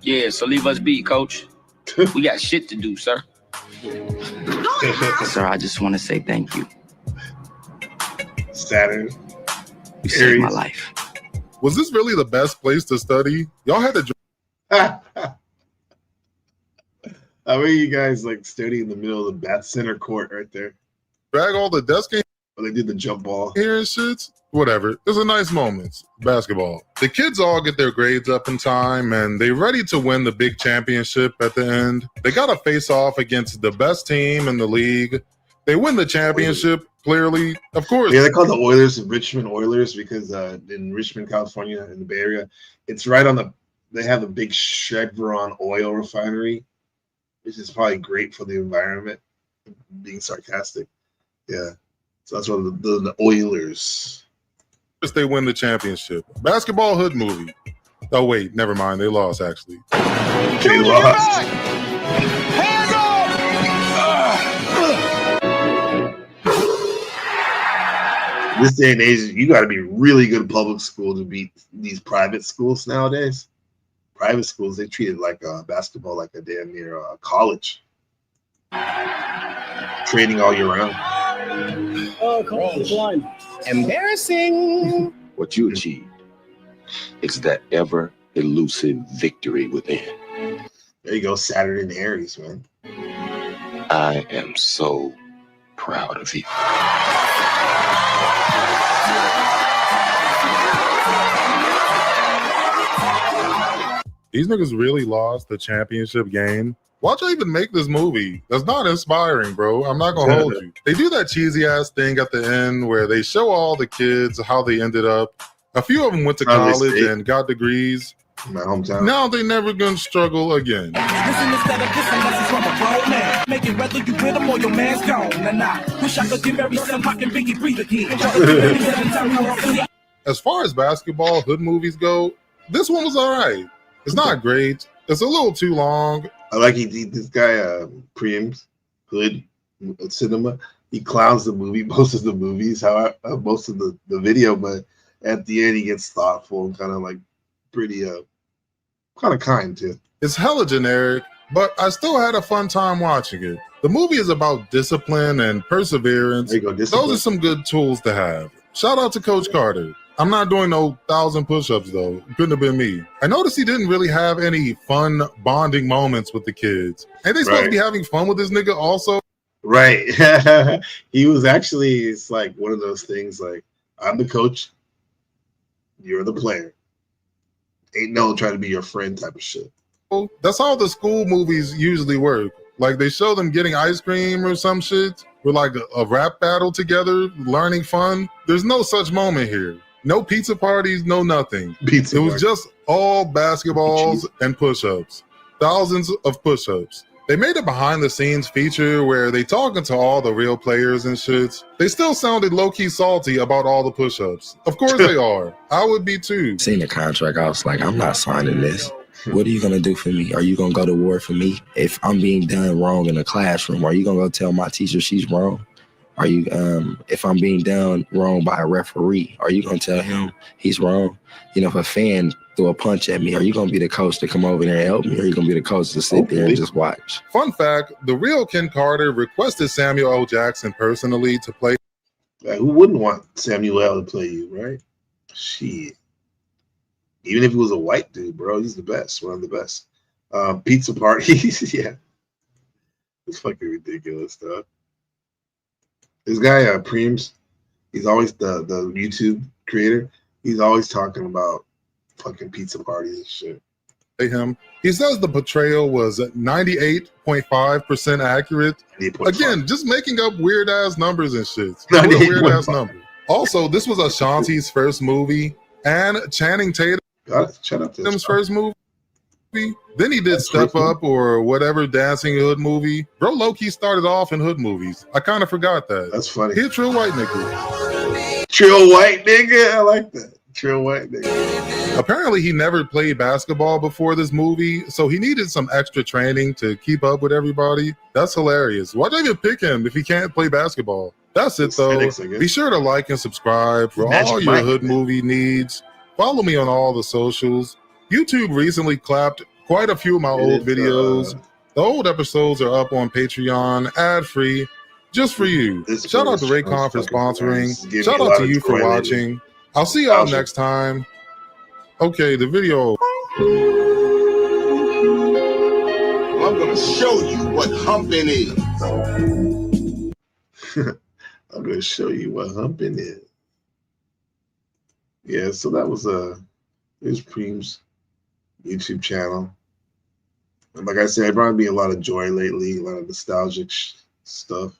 Speaker 13: Yeah, so leave us be, coach. We got shit to do, sir.
Speaker 12: Sir, I just want to say thank you.
Speaker 7: Saturn.
Speaker 12: You saved my life.
Speaker 11: Was this really the best place to study? Y'all had to.
Speaker 7: I mean, you guys like study in the middle of the bat center court right there.
Speaker 11: Drag all the desk in.
Speaker 7: They did the jump ball
Speaker 11: here and shit. Whatever. It's a nice moment. Basketball. The kids all get their grades up in time and they're ready to win the big championship at the end. They got to face off against the best team in the league. They win the championship, clearly. Of course.
Speaker 7: Yeah, they call the Oilers Richmond Oilers because in Richmond, California, in the Bay Area, it's right on they have a big Chevron oil refinery, which is probably great for the environment, being sarcastic. Yeah. So that's what the Oilers.
Speaker 11: They win the championship. Basketball hood movie. Oh, wait, never mind. They lost, actually.
Speaker 7: They lost. This day and age, you got to be really good public school to beat these private schools nowadays. Private schools, they treat it like basketball like a damn near college. Training all year round.
Speaker 20: Oh, come on, the line.
Speaker 21: Embarrassing. What you achieved is that ever elusive victory within.
Speaker 7: There you go, Saturn and Aries, man.
Speaker 21: I am so proud of you.
Speaker 11: These niggas really lost the championship game. Why'd you even make this movie? That's not inspiring, bro. I'm not gonna hold you. They do that cheesy ass thing at the end where they show all the kids how they ended up. A few of them went to college and got degrees.
Speaker 7: My hometown.
Speaker 11: Now they never gonna struggle again.
Speaker 15: Listen instead of dissing lessons from a grown man. Make it whether you with him or your man's gone. Nah. Wish I could give every son I can Biggie breathe again.
Speaker 11: As far as basketball hood movies go, this one was all right. It's not great. It's a little too long.
Speaker 7: I like this guy, Preem's Hood Cinema. He clowns the movie, most of the movies, most of the video, but at the end he gets thoughtful and kind of like pretty, kind of kind too.
Speaker 11: It's hella generic, but I still had a fun time watching it. The movie is about discipline and perseverance.
Speaker 7: There you go, discipline.
Speaker 11: Those are some good tools to have. Shout out to Coach Carter. I'm not doing no 1,000 push-ups though. Couldn't have been me. I noticed he didn't really have any fun bonding moments with the kids. Ain't they supposed to be having fun with this nigga also?
Speaker 7: Right. He was actually, it's like one of those things like, I'm the coach, you're the player. Ain't no trying to be your friend type of shit.
Speaker 11: That's how the school movies usually work. Like they show them getting ice cream or some shit. With like a rap battle together, learning fun. There's no such moment here. No pizza parties, no nothing. It was just all basketballs and push-ups. Thousands of push-ups. They made a behind-the-scenes feature where they talking to all the real players and shit. They still sounded low-key salty about all the push-ups. Of course they are. I would be too.
Speaker 1: Seen the contract, I was like, I'm not signing this. What are you gonna do for me? Are you gonna go to war for me? If I'm being done wrong in a classroom, are you gonna go tell my teacher she's wrong? Are you, if I'm being done wrong by a referee, are you gonna tell him he's wrong? You know, if a fan threw a punch at me, are you gonna be the coach to come over there and help me? Or are you gonna be the coach to sit there and just watch?
Speaker 11: Fun fact, the real Ken Carter requested Samuel L. Jackson personally to play.
Speaker 7: Like, who wouldn't want Samuel L. to play you, right? Shit. Even if he was a white dude, bro, he's the best, one of the best. Pizza parties, yeah. It's fucking ridiculous stuff. This guy, Preems, he's always the YouTube creator. He's always talking about fucking pizza parties and shit.
Speaker 11: Him. He says the portrayal was 98.5% accurate. Again, just making up weird ass numbers and shit. What a weird ass number. Also, this was Ashanti's first movie and Channing Tatum's first movie. Then he did Step Up or whatever dancing hood movie. Bro low-key started off in hood movies. I kind of forgot that.
Speaker 7: That's funny.
Speaker 11: He a trill white nigga.
Speaker 7: Trill white nigga? I like that. Trill white nigga.
Speaker 11: Apparently he never played basketball before this movie, so he needed some extra training to keep up with everybody. That's hilarious. Why'd they even pick him if he can't play basketball? That's it though. Be sure to like and subscribe for all your hood movie needs. Follow me on all the socials. YouTube recently clapped quite a few of my old videos. The old episodes are up on Patreon, ad-free, just for you. Shout out to Raycon for sponsoring. Shout out to you for watching. I'll see y'all next time. Okay, the video.
Speaker 9: I'm gonna show you what humping is.
Speaker 7: I'm gonna show you what humping is. Yeah, so that was here's Preem's YouTube channel. And like I said, it brought me a lot of joy lately, a lot of nostalgic stuff.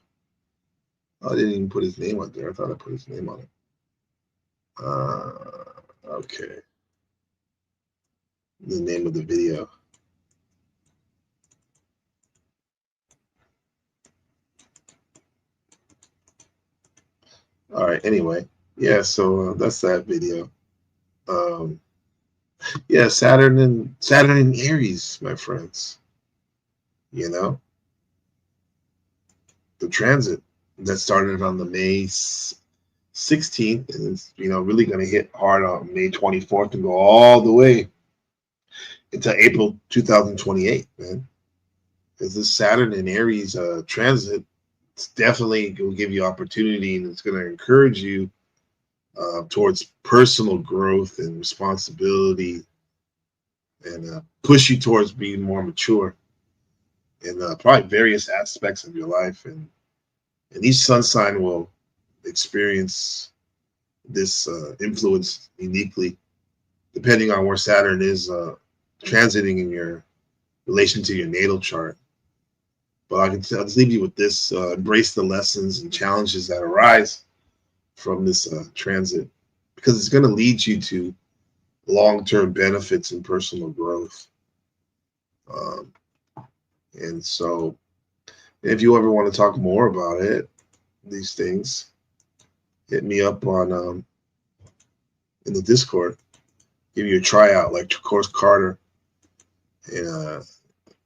Speaker 7: I didn't even put his name out there. I thought I put his name on it. Okay. The name of the video. All right, anyway. Yeah, so that's that video. Yeah, Saturn and Aries, my friends. You know, the transit that started on the May 16th and it's really going to hit hard on May 24th and go all the way into April 2028, man. Because this Saturn and Aries transit, it's definitely going to give you opportunity and it's going to encourage you towards personal growth and responsibility and push you towards being more mature in probably various aspects of your life. And each sun sign will experience this influence uniquely, depending on where Saturn is transiting in your relation to your natal chart. But I'll just leave you with this: embrace the lessons and challenges that arise from this transit, because it's going to lead you to long-term benefits and personal growth. And so if you ever want to talk more about it, these things, hit me up on in the Discord. Give you a tryout like Course Carter. And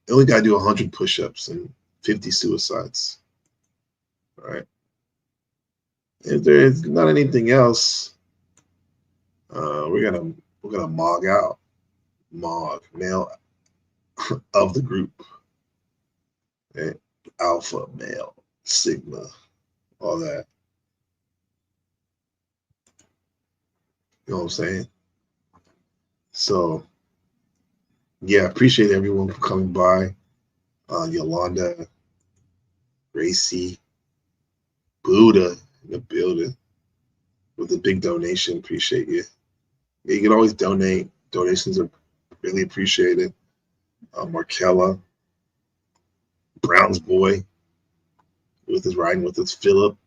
Speaker 7: you only got to do 100 push-ups and 50 suicides. All right. If there's not anything else, we're gonna mog out. Male of the group. Okay? Alpha male, sigma, all that. You know what I'm saying? So yeah, appreciate everyone for coming by. Yolanda, Gracie, Buddha in the building with a big donation. Appreciate you. Yeah, you can always donate. Donations are really appreciated. Markella, Brown's boy, riding with us. Philip,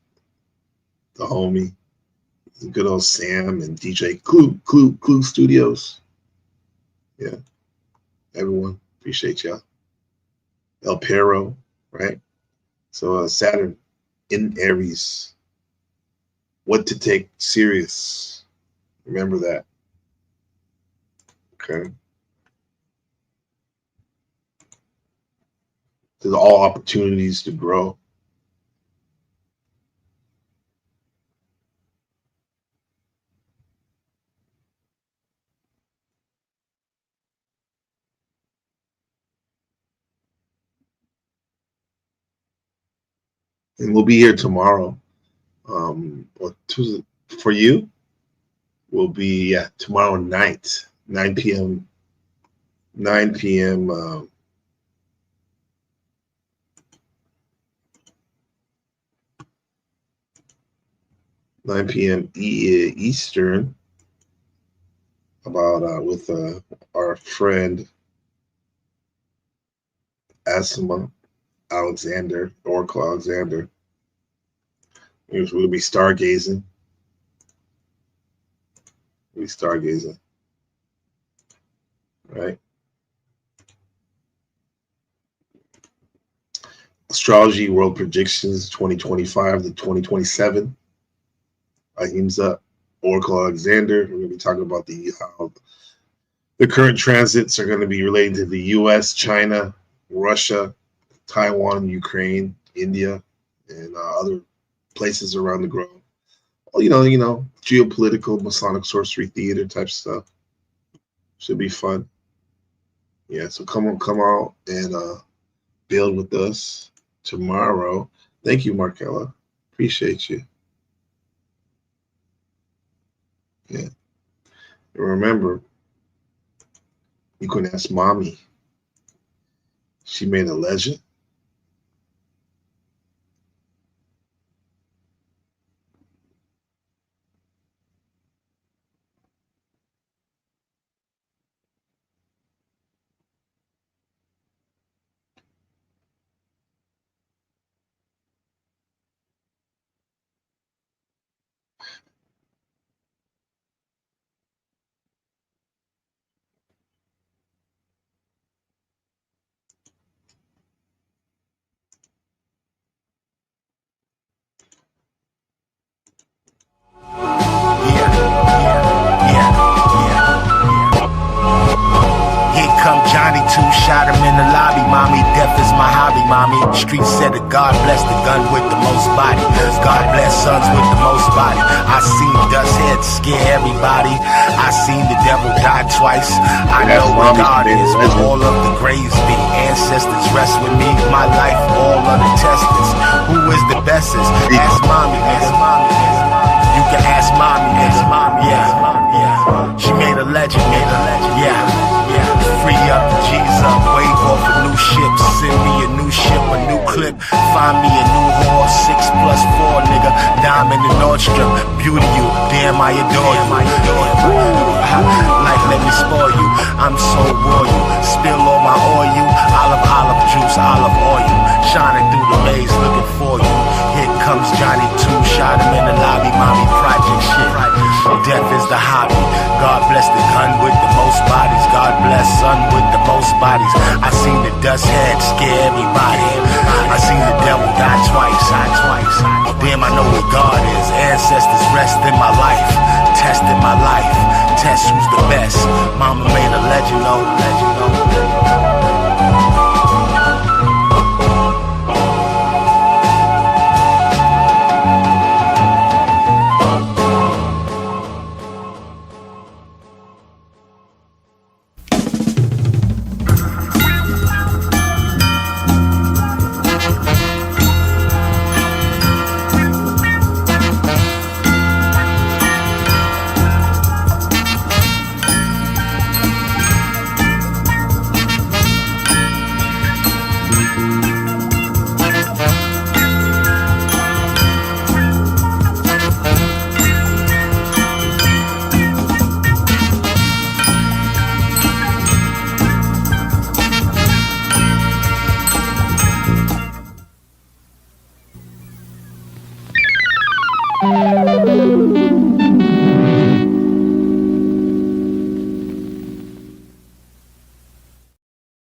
Speaker 7: the homie, the good old Sam and DJ Clue Studios. Yeah, everyone, appreciate y'all. El Perro, right? So Saturn in Aries. What to take serious. Remember that. Okay. There's all opportunities to grow. And we'll be here tomorrow. For you, will be tomorrow night, 9 p.m. 9 p.m. 9 p.m. Eastern. About with our friend Asima Alexander, Oracle Alexander. We'll be stargazing. Right? Astrology World Predictions 2025 to 2027. Ahimsa, Oracle Alexander. We're going to be talking about how the current transits are going to be related to the U.S., China, Russia, Taiwan, Ukraine, India, and other places around the globe. Well, you know, geopolitical, Masonic sorcery theater type stuff. Should be fun. Yeah, so come out and build with us tomorrow. Thank you, Markella. Appreciate you. Yeah. And remember, you can ask mommy. She made a legend.
Speaker 2: Shot him in the lobby, mommy. Death is my hobby, mommy. Street said that God bless the gun with the most body. God bless sons with the most body. I seen dust heads scare everybody. I seen the devil die twice. I know where God is, where all of the graves be. Ancestors rest with me. My life, all of the testers. Who is the bestest? Ask mommy, You can ask mommy, Yeah. She made a legend, Yeah. Free up the G's up, wave off a new ship. Send me a new ship, a new clip. Find me a new horse, 6+4, nigga. Diamond and Nordstrom, beauty you, damn I adore you. Like let me spoil you, I'm so royal. Spill all my oil, olive juice, olive oil. Shining through the maze, looking for you. Here comes Johnny 2, shot him in the lobby, mommy. Project shit. Death is the hobby. God bless the gun with the most bodies. God bless son with the most bodies. I seen the dust head scare everybody. I seen the devil die twice. Damn, I know where God is. Ancestors rest in my life. Test in my life. Test who's the best. Mama made a legend, oh.